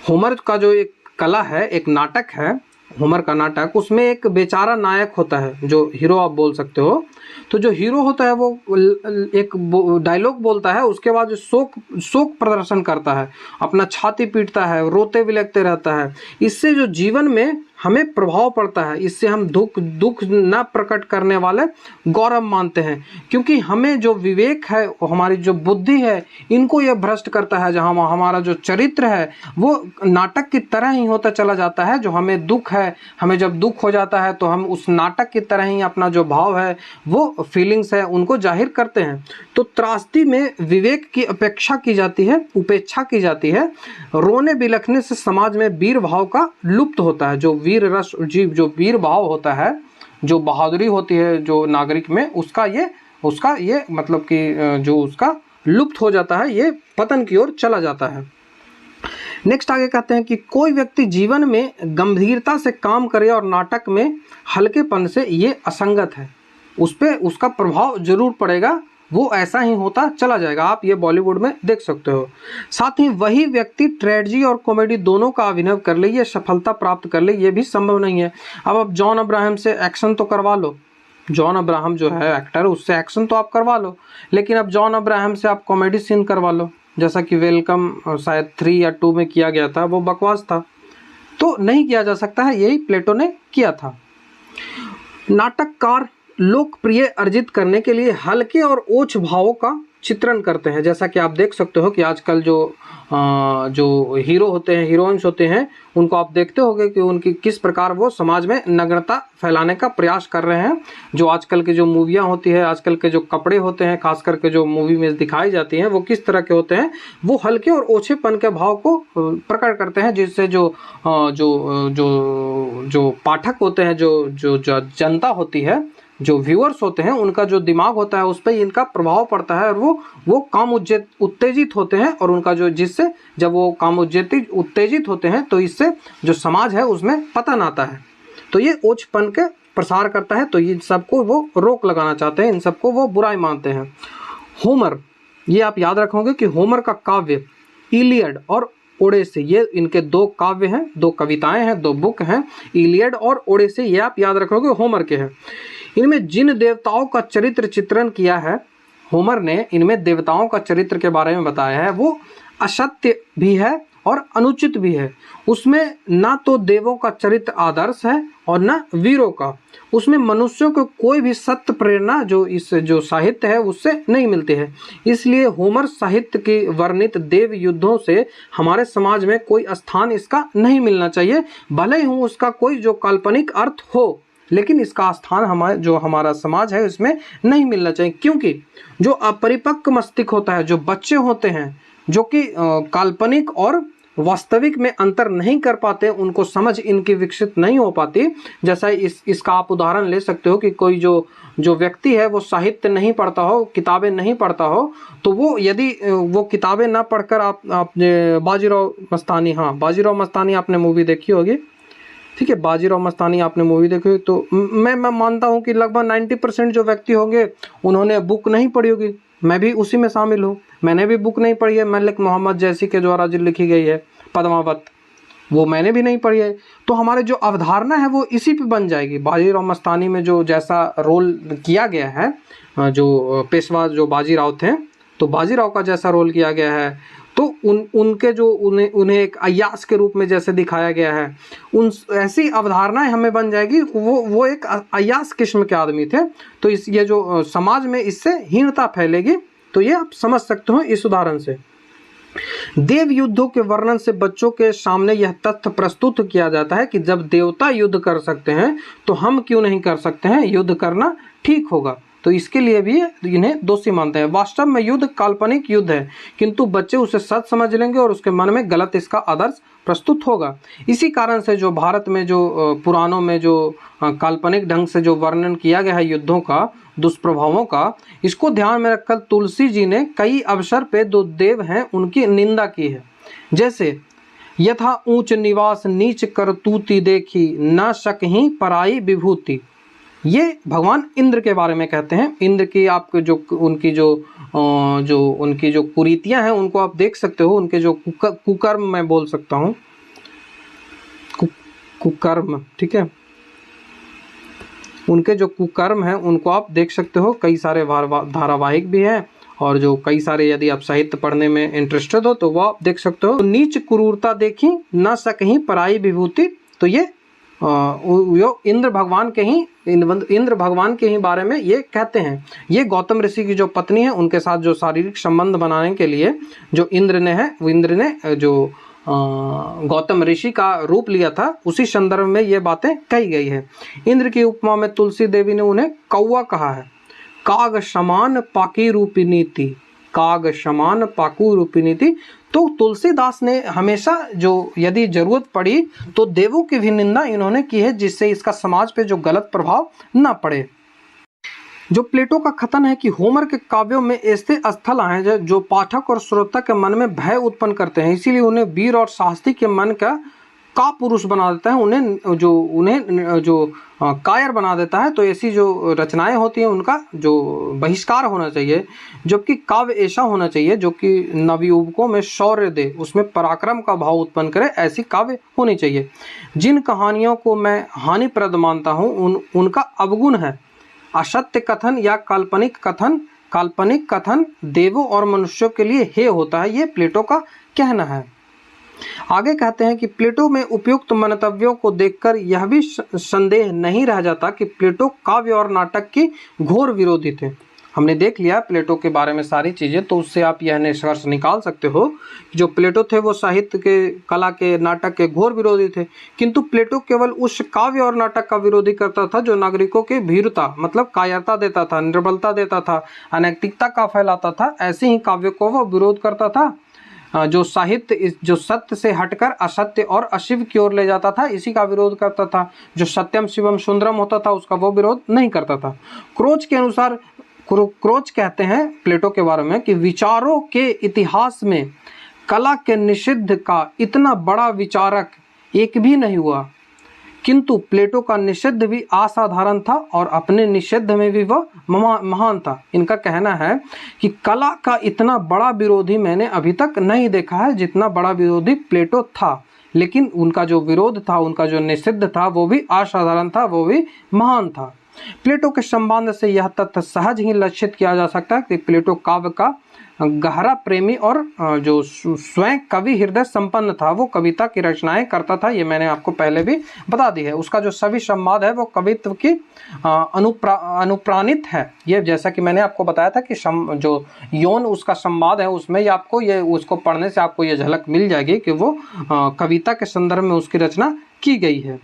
होमर का जो एक कला है, एक नाटक है होमर का नाटक, उसमें एक बेचारा नायक होता है, जो हीरो आप बोल सकते हो। तो जो हीरो होता है वो एक डायलॉग बोलता है, उसके बाद जो शोक प्रदर्शन करता है, अपना छाती पीटता है, रोते बिलखते रहता है। इससे जो जीवन में हमें प्रभाव पड़ता है, इससे हम दुख न प्रकट करने वाले गौरव मानते हैं, क्योंकि हमें जो विवेक है, हमारी जो बुद्धि है, इनको यह भ्रष्ट करता है। जहाँ हमारा जो चरित्र है वो नाटक की तरह ही होता चला जाता है। जो हमें दुख है, हमें जब दुख हो जाता है तो हम उस नाटक की तरह ही अपना जो भाव है, वो फीलिंग्स है, उनको जाहिर करते हैं। तो त्रासदी में विवेक की उपेक्षा की जाती है। रोने बिलखने से समाज में वीर भाव का लुप्त होता है। जो वीर रस जो वीर भाव होता है, जो बहादुरी होती है जो नागरिक में, उसका ये मतलब कि जो उसका लुप्त हो जाता है, ये पतन की ओर चला जाता है। नेक्स्ट आगे कहते हैं कि कोई व्यक्ति जीवन में गंभीरता से काम करे और नाटक में हल्केपन से, ये असंगत है। उस पर उसका प्रभाव जरूर पड़ेगा, वो ऐसा ही होता चला जाएगा। आप ये बॉलीवुड में देख सकते हो। साथ ही वही व्यक्ति ट्रेजेडी और कॉमेडी दोनों का अभिनय कर ले, ये सफलता प्राप्त कर ले, ये भी संभव नहीं है। अब आप जॉन अब्राहम से एक्शन तो करवा लो, जॉन अब्राहम जो है एक्टर, उससे एक्शन तो आप करवा लो, लेकिन अब जॉन अब्राहम से आप कॉमेडी सीन करवा लो, जैसा कि वेलकम शायद 3 या 2 में किया गया था, वो बकवास था, तो नहीं किया जा सकता है। यही प्लेटो ने किया था। नाटककार लोकप्रिय अर्जित करने के लिए हल्के और ओछ भावों का चित्रण करते हैं। जैसा कि आप देख सकते हो कि आजकल जो हीरो होते हैं, हीरोइंस होते हैं, उनको आप देखते होंगे कि उनकी किस प्रकार वो समाज में नग्नता फैलाने का प्रयास कर रहे हैं। जो आजकल की जो मूवियाँ होती है, आजकल के जो कपड़े होते हैं, खास करके जो मूवी में दिखाई जाती हैं, वो किस तरह के होते हैं, वो हल्के और ओछेपन के भाव को प्रकट करते हैं, जिससे जो पाठक होते हैं, जो जनता होती है, जो व्यूअर्स होते हैं, उनका जो दिमाग होता है उस पर इनका प्रभाव पड़ता है, और वो काम उत्तेजित होते हैं, और उनका जो जिससे जब वो काम उत्तेजित होते हैं तो इससे जो समाज है उसमें पतन आता है। तो ये ओछपन के प्रसार करता है। तो इन सबको वो रोक लगाना चाहते हैं, इन सबको वो बुराई मानते हैं। होमर, ये आप याद रखोगे कि होमर का काव्य इलियड और ओडेसी, ये इनके 2 काव्य हैं, 2 कविताएं हैं, 2 बुक हैं, इलियड और ओडेसी, ये आप याद रखोगे होमर के हैं। इनमें जिन देवताओं का चरित्र चित्रण किया है, होमर ने इनमें देवताओं का चरित्र के बारे में बताया है, वो असत्य भी है और अनुचित भी है। उसमें ना तो देवों का चरित्र आदर्श है और ना वीरों का। उसमें मनुष्यों को कोई भी सत्य प्रेरणा जो साहित्य है उससे नहीं मिलती है। इसलिए होमर साहित्य की वर्णित देव युद्धों से हमारे समाज में कोई स्थान इसका नहीं मिलना चाहिए। भले ही उसका कोई जो काल्पनिक अर्थ हो, लेकिन इसका स्थान हमारा समाज है इसमें नहीं मिलना चाहिए। क्योंकि जो अपरिपक्व मस्तिष्क होता है, जो बच्चे होते हैं, जो कि काल्पनिक और वास्तविक में अंतर नहीं कर पाते, उनको समझ इनकी विकसित नहीं हो पाती। जैसा इसका आप उदाहरण ले सकते हो कि कोई जो व्यक्ति है वो साहित्य नहीं पढ़ता हो, किताबें नहीं पढ़ता हो, तो वो यदि वो किताबें ना पढ़कर आपने बाजीराव मस्तानी आपने मूवी देखी होगी, ठीक है, बाजीराव मस्तानी आपने मूवी देखी, तो मैं मानता हूँ कि लगभग 90% जो व्यक्ति होंगे उन्होंने बुक नहीं पढ़ी होगी। मैं भी उसी में शामिल हूँ, मैंने भी बुक नहीं पढ़ी है। मलिक मोहम्मद जैसी के द्वारा जो लिखी गई है पद्मावत, वो मैंने भी नहीं पढ़ी है। तो हमारे जो अवधारणा है वो इसी पे बन जाएगी। बाजीराव मस्तानी में जो जैसा रोल किया गया है, जो पेशवा जो बाजीराव थे, तो बाजीराव का जैसा रोल किया गया है, तो उनके जो उन्हें एक अय्यास के रूप में जैसे दिखाया गया है, उन ऐसी अवधारणाएं हमें बन जाएगी। वो एक अय्यास किस्म के आदमी थे। तो ये जो समाज में इससे हीनता फैलेगी। तो ये आप समझ सकते हो इस उदाहरण से। देव युद्धों के वर्णन से बच्चों के सामने यह तथ्य प्रस्तुत किया जाता है कि जब देवता युद्ध कर सकते हैं तो हम क्यों नहीं कर सकते हैं, युद्ध करना ठीक होगा। तो इसके लिए भी इन्हें दोषी मानते हैं। वास्तव में युद्ध काल्पनिक युद्ध है, किंतु बच्चे उसे सच समझ लेंगे और उसके मन में गलत इसका आदर्श प्रस्तुत होगा। इसी कारण से जो भारत में जो पुराणों में जो काल्पनिक ढंग से जो वर्णन किया गया है युद्धों का, दुष्प्रभावों का, इसको ध्यान में रखकर तुलसी जी ने कई अवसर पे 2 देव हैं उनकी निंदा की है। जैसे यथा ऊंच निवास नीच करतूती देखी, न सकहीं पराई विभूति। ये भगवान इंद्र के बारे में कहते हैं। इंद्र की आप जो उनकी जो कुरीतियां हैं उनको आप देख सकते हो। उनके जो कुकर्म मैं बोल सकता हूँ, कुकर्म, ठीक है, उनके जो कुकर्म हैं उनको आप देख सकते हो। कई सारे धारावाहिक भी हैं, और जो कई सारे यदि आप साहित्य पढ़ने में इंटरेस्टेड हो तो वो आप देख सकते हो। नीच क्रूरता देखी न सकहीं पराई विभूति। तो ये इंद्र भगवान के ही बारे में ये कहते हैं। ये गौतम ऋषि की जो पत्नी है उनके साथ जो शारीरिक संबंध बनाने के लिए जो इंद्र ने जो गौतम ऋषि का रूप लिया था, उसी संदर्भ में ये बातें कही गई है। इंद्र की उपमा में तुलसी देवी ने उन्हें कौवा कहा है। काग समान पाकी रूपिणी थी, काग समान पाकू रूपिणी थी। तो तुलसीदास ने हमेशा जो यदि जरूरत पड़ी तो देवों की भी निंदा इन्होंने की है, जिससे इसका समाज पे जो गलत प्रभाव न पड़े। जो प्लेटो का कथन है कि होमर के काव्यों में ऐसे स्थल हैं जो पाठक और श्रोता के मन में भय उत्पन्न करते हैं, इसीलिए उन्हें वीर और साहसी के मन का पुरुष बना देता है, उन्हें जो कायर बना देता है। तो ऐसी जो रचनाएं होती हैं उनका जो बहिष्कार होना चाहिए, जबकि काव्य ऐसा होना चाहिए जो कि नवयुवकों में शौर्य दे, उसमें पराक्रम का भाव उत्पन्न करे, ऐसी काव्य होनी चाहिए। जिन कहानियों को मैं हानिप्रद मानता हूँ उनका अवगुण है असत्य कथन या काल्पनिक कथन देवों और मनुष्यों के लिए हेय होता है, ये प्लेटो का कहना है। आगे कहते हैं कि प्लेटो में उपयुक्त मंतव्यों को देखकर यह भी संदेह नहीं रह जाता कि प्लेटो काव्य और नाटक की घोर विरोधी थे। हमने देख लिया प्लेटो के बारे में सारी चीज़ें, तो उससे आप यह निष्कर्ष निकाल सकते हो कि जो प्लेटो थे वो साहित्य के, कला के, नाटक के घोर विरोधी थे। किंतु प्लेटो केवल उस काव्य और नाटक का विरोधी करता था जो नागरिकों की भीरुता मतलब कायरता देता था, निर्बलता देता था, अनैतिकता का फैलाता था। ऐसे ही काव्य को वो विरोध करता था जो साहित्य जो सत्य से हटकर असत्य और अशिव की ओर ले जाता था, इसी का विरोध करता था। जो सत्यम शिवम सुंदरम होता था उसका वो विरोध नहीं करता था। क्रोच कहते हैं प्लेटो के बारे में कि विचारों के इतिहास में कला के निषिद्ध का इतना बड़ा विचारक एक भी नहीं हुआ, किंतु प्लेटो का निषिद्ध भी असाधारण था और अपने निषिद्ध में भी वह महान था। इनका कहना है कि कला का इतना बड़ा विरोधी मैंने अभी तक नहीं देखा है जितना बड़ा विरोधी प्लेटो था, लेकिन उनका जो विरोध था, उनका जो निषिद्ध था वो भी असाधारण था, वो भी महान था। प्लेटो के संबंध से यह तथ्य सहज ही लक्षित किया जा सकता है कि प्लेटो काव्य का गहरा प्रेमी और जो स्वयं कवि हृदय संपन्न था, वो कविता की रचनाएं करता था। ये मैंने आपको पहले भी बता दी है। उसका जो सभी संवाद है वो कवित्व की अनुप्राणित है। ये जैसा कि मैंने आपको बताया था कि जो यौन उसका संवाद है उसमें ये आपको ये उसको पढ़ने से आपको ये झलक मिल जाएगी कि वो कविता के संदर्भ में उसकी रचना की गई है।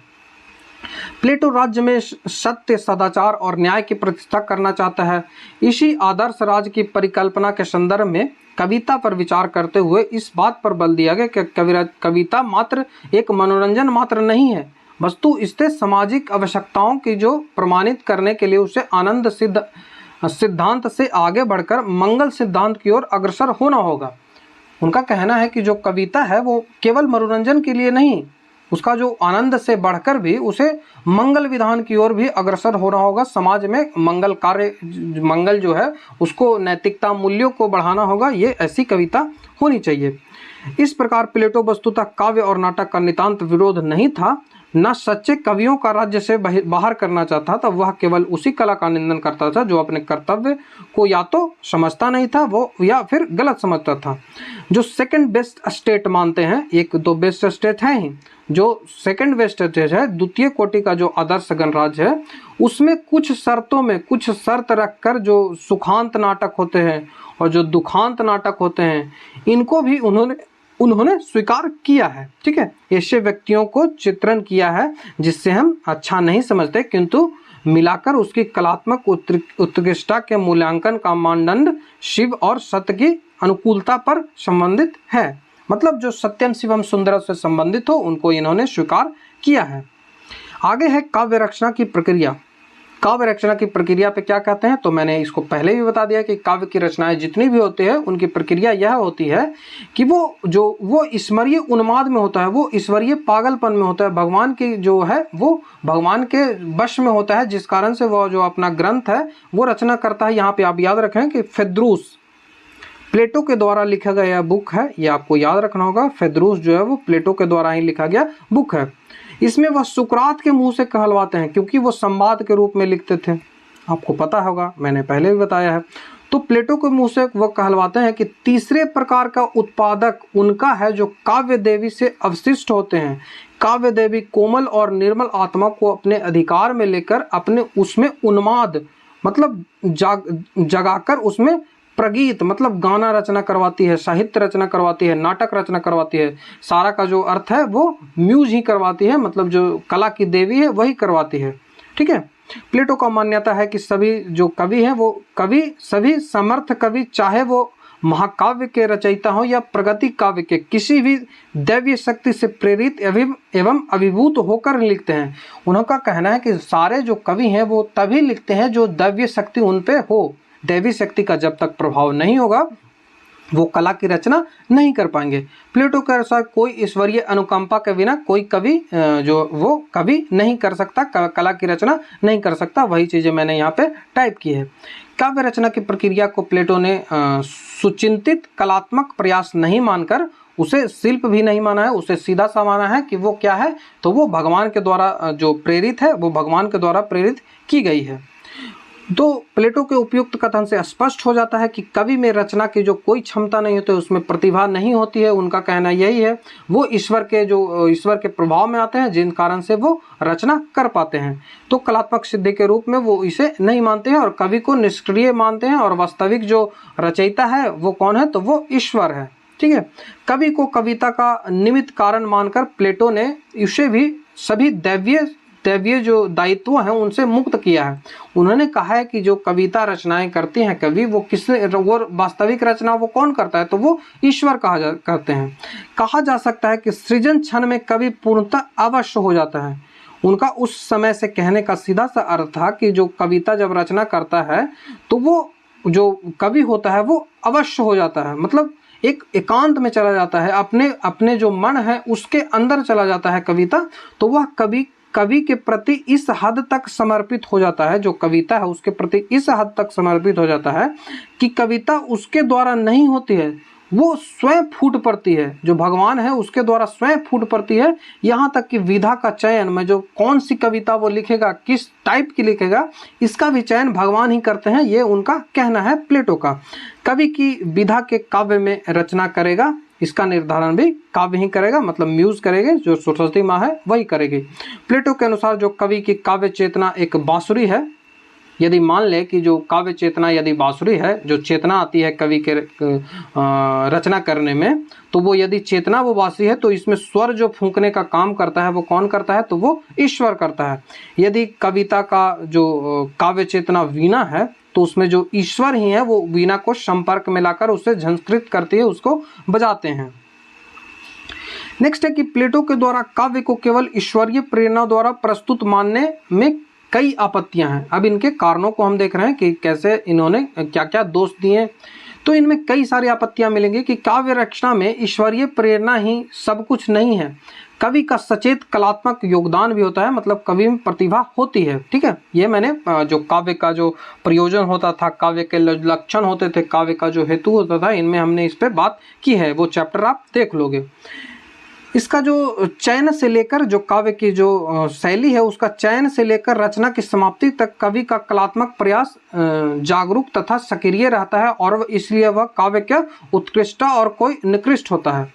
प्लेटो राज्य में सत्य, सदाचार और न्याय की प्रतिष्ठा करना चाहता है। इसी आदर्श राज्य की परिकल्पना के संदर्भ में कविता पर विचार करते हुए इस बात पर बल दिया गया कि कविता मात्र एक मनोरंजन मात्र नहीं है, वस्तु इससे सामाजिक आवश्यकताओं की जो प्रमाणित करने के लिए उसे आनंद सिद्धांत से आगे बढ़कर मंगल सिद्धांत की ओर अग्रसर होना होगा। उनका कहना है कि जो कविता है वो केवल मनोरंजन के लिए नहीं, उसका जो आनंद से बढ़कर भी उसे मंगल विधान की ओर भी अग्रसर होना होगा। समाज में मंगल कार्य, मंगल जो है उसको, नैतिकता मूल्यों को बढ़ाना होगा। ये ऐसी कविता होनी चाहिए। इस प्रकार प्लेटो वस्तुतः काव्य और नाटक का नितांत विरोध नहीं था, न सच्चे कवियों का राज्य से बाहर करना चाहता था। वह केवल उसी कला का निंदन करता था जो अपने कर्तव्य को या तो समझता नहीं था वो या फिर गलत समझता था। जो सेकंड बेस्ट स्टेट मानते हैं, एक दो बेस्ट स्टेट हैं ही, जो सेकंड बेस्ट स्टेट है, द्वितीय कोटि का जो आदर्श गणराज्य है, उसमें कुछ शर्तों में कुछ शर्त रखकर जो सुखांत नाटक होते हैं और जो दुखांत नाटक होते हैं, इनको भी उन्होंने स्वीकार किया है। ठीक है, ऐसे व्यक्तियों को चित्रण किया है जिससे हम अच्छा नहीं समझते, किंतु मिलाकर उसकी कलात्मक उत्कृष्टता के मूल्यांकन का मानदंड शिव और सत्य की अनुकूलता पर संबंधित है। मतलब जो सत्यम शिवम सुंदर से संबंधित हो उनको इन्होंने स्वीकार किया है। आगे है काव्य रचना की प्रक्रिया। काव्य रचना की प्रक्रिया पे क्या कहते हैं, तो मैंने इसको पहले भी बता दिया कि काव्य की रचनाएं जितनी भी होती है उनकी प्रक्रिया यह होती है कि वो ईश्वरीय उन्माद में होता है, वो ईश्वरीय पागलपन में होता है, भगवान की जो है वो भगवान के वश में होता है, जिस कारण से वो जो अपना ग्रंथ है वो रचना करता है। यहाँ पे आप याद रखें कि फेद्रूस प्लेटो के द्वारा लिखा गया बुक है, ये आपको याद रखना होगा। फेद्रूस जो है वो प्लेटो के द्वारा ही लिखा गया बुक है। इसमें वह सुकरात के मुंह से कहलवाते हैं, क्योंकि वो संवाद के रूप में लिखते थे, आपको पता होगा, मैंने पहले भी बताया है। तो प्लेटो के मुंह से वह कहलवाते हैं कि तीसरे प्रकार का उत्पादक उनका है जो काव्य देवी से अवशिष्ट होते हैं। काव्य देवी कोमल और निर्मल आत्मा को अपने अधिकार में लेकर अपने उसमें उन्माद मतलब जगाकर उसमें प्रगीत मतलब गाना रचना करवाती है, साहित्य रचना करवाती है, नाटक रचना करवाती है। सारा का जो अर्थ है वो म्यूज ही करवाती है, मतलब जो कला की देवी है वही करवाती है। ठीक है। प्लेटो का मान्यता है कि सभी जो कवि हैं वो कवि सभी समर्थ कवि, चाहे वो महाकाव्य के रचयिता हो या प्रगति काव्य के, किसी भी दैवीय शक्ति से प्रेरित एवं अभिभूत होकर लिखते हैं। उनका कहना है कि सारे जो कवि हैं वो तभी लिखते हैं जो दैवीय शक्ति उन पे हो। दैवी शक्ति का जब तक प्रभाव नहीं होगा वो कला की रचना नहीं कर पाएंगे। प्लेटो के अनुसार कोई ईश्वरीय अनुकंपा के बिना कोई कवि जो वो कवि नहीं कर सकता, कला की रचना नहीं कर सकता। वही चीज़ें मैंने यहाँ पे टाइप की है। काव्य रचना की प्रक्रिया को प्लेटो ने सुचिंतित कलात्मक प्रयास नहीं मानकर उसे शिल्प भी नहीं माना है, उसे सीधा सा माना है कि वो क्या है, तो वो भगवान के द्वारा जो प्रेरित है, वो भगवान के द्वारा प्रेरित की गई है। तो प्लेटो के उपयुक्त कथन से स्पष्ट हो जाता है कि कवि में रचना की जो कोई क्षमता नहीं होती, उसमें प्रतिभा नहीं होती है। उनका कहना यही है, वो ईश्वर के प्रभाव में आते हैं जिन कारण से वो रचना कर पाते हैं। तो कलात्मक सिद्धि के रूप में वो इसे नहीं मानते हैं और कवि को निष्क्रिय मानते हैं, और वास्तविक जो रचयिता है वो कौन है, तो वो ईश्वर है। ठीक है। कवि को कविता का निमित्त कारण मानकर प्लेटो ने इसे भी सभी दैवीय जो दायित्व हैं उनसे मुक्त किया है। उन्होंने कहा है कि जो कविता रचनाएं करती हैं कवि, वो वास्तविक रचना वो कौन करता है, तो वो ईश्वर करते हैं। कहा जा सकता है कि सृजन क्षण में कवि पूर्णतः अवश्य हो जाता है। उनका उस समय से कहने का सीधा सा अर्थ था कि जो कविता जब रचना करता है तो वो जो कवि होता है वो अवश्य हो जाता है, मतलब एक एकांत में चला जाता है, अपने जो मन है उसके अंदर चला जाता है कविता। तो वह कवि के प्रति इस हद तक समर्पित हो जाता है, जो कविता है उसके प्रति इस हद तक समर्पित हो जाता है कि कविता उसके द्वारा नहीं होती है, वो स्वयं फूट पड़ती है। जो भगवान है उसके द्वारा स्वयं फूट पड़ती है। यहाँ तक कि विधा का चयन में जो कौन सी कविता वो लिखेगा, किस टाइप की लिखेगा, इसका भी चयन भगवान ही करते हैं। ये उनका कहना है प्लेटो का। कवि की विधा के काव्य में रचना करेगा, इसका निर्धारण भी काव्य ही करेगा, मतलब म्यूज करेंगे, जो सरस्वती माँ है वही करेगी। प्लेटो के अनुसार जो कवि की काव्य चेतना एक बांसुरी है। यदि मान ले कि जो काव्य चेतना यदि बांसुरी है, जो चेतना आती है कवि के रचना करने में, तो वो यदि चेतना वो बांसुरी है तो इसमें स्वर जो फूंकने का काम करता है वो कौन करता है, तो वो ईश्वर करता है। यदि कविता का जो काव्य चेतना वीणा है तो उसमें जो ईश्वर ही है वो वीणा को संपर्क में लाकर उसे झंकृत करती है, उसको बजाते हैं। नेक्स्ट है कि प्लेटो के द्वारा काव्य को केवल ईश्वरीय प्रेरणा द्वारा प्रस्तुत मानने में कई आपत्तियां हैं। अब इनके कारणों को हम देख रहे हैं कि कैसे इन्होंने क्या क्या दोष दिए। तो इनमें कई सारी आपत्तियां मिलेंगी कि काव्य रचना में ईश्वरीय प्रेरणा ही सब कुछ नहीं है, कवि का सचेत कलात्मक योगदान भी होता है, मतलब कवि में प्रतिभा होती है। ठीक है। ये मैंने जो काव्य का जो प्रयोजन होता था, काव्य के लक्षण होते थे, काव्य का जो हेतु होता था, इनमें हमने इस पर बात की है, वो चैप्टर आप देख लोगे। इसका जो चयन से लेकर जो काव्य की जो शैली है उसका चयन से लेकर रचना की समाप्ति तक कवि का कलात्मक प्रयास जागरूक तथा सक्रिय रहता है, और इसलिए वह काव्य का उत्कृष्ट और कोई निकृष्ट होता है।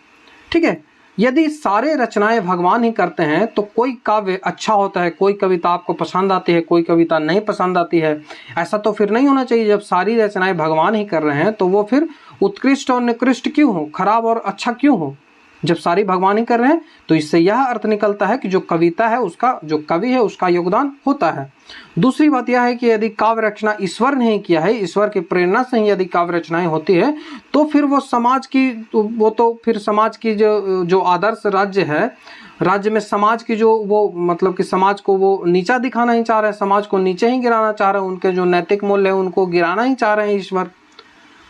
ठीक है। यदि सारे रचनाएं भगवान ही करते हैं तो कोई काव्य अच्छा होता है, कोई कविता आपको पसंद आती है, कोई कविता नहीं पसंद आती है, ऐसा तो फिर नहीं होना चाहिए। जब सारी रचनाएं भगवान ही कर रहे हैं तो वो फिर उत्कृष्ट और निकृष्ट क्यों हो, खराब और अच्छा क्यों हो? जब सारी भगवान ही कर रहे हैं तो इससे यह अर्थ निकलता है कि जो कविता है उसका, जो कवि है उसका योगदान होता है। दूसरी बात यह है कि यदि काव्य रचना ईश्वर ने ही किया है, ईश्वर की प्रेरणा से ही यदि काव्य रचनाएं होती है तो फिर वो समाज की जो आदर्श राज्य है, राज्य में समाज की जो वो मतलब कि समाज को वो नीचा दिखाना ही चाह रहे हैं, समाज को नीचे ही गिराना चाह रहे हैं, उनके जो नैतिक मूल्य है उनको गिराना ही चाह रहे हैं ईश्वर।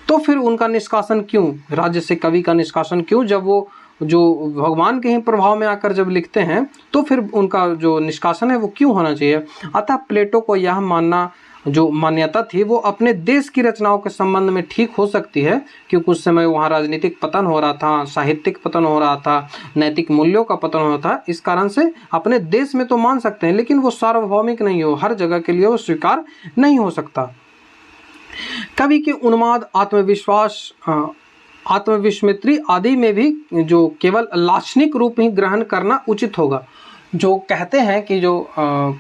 तो फिर उनका निष्कासन क्यों, राज्य से कवि का निष्कासन क्यों? जब वो जो भगवान के ही प्रभाव में आकर जब लिखते हैं तो फिर उनका जो निष्कासन है वो क्यों होना चाहिए? अतः प्लेटो को यह मानना जो मान्यता थी वो अपने देश की रचनाओं के संबंध में ठीक हो सकती है, क्योंकि उस समय वहाँ राजनीतिक पतन हो रहा था, साहित्यिक पतन हो रहा था, नैतिक मूल्यों का पतन हो रहा था। इस कारण से अपने देश में तो मान सकते हैं, लेकिन वो सार्वभौमिक नहीं हो, हर जगह के लिए वो स्वीकार नहीं हो सकता। कवि के उन्माद, आत्मविश्वास, आत्मविस्मृति आदि में भी जो केवल लाक्षणिक रूप ही ग्रहण करना उचित होगा। जो कहते हैं कि जो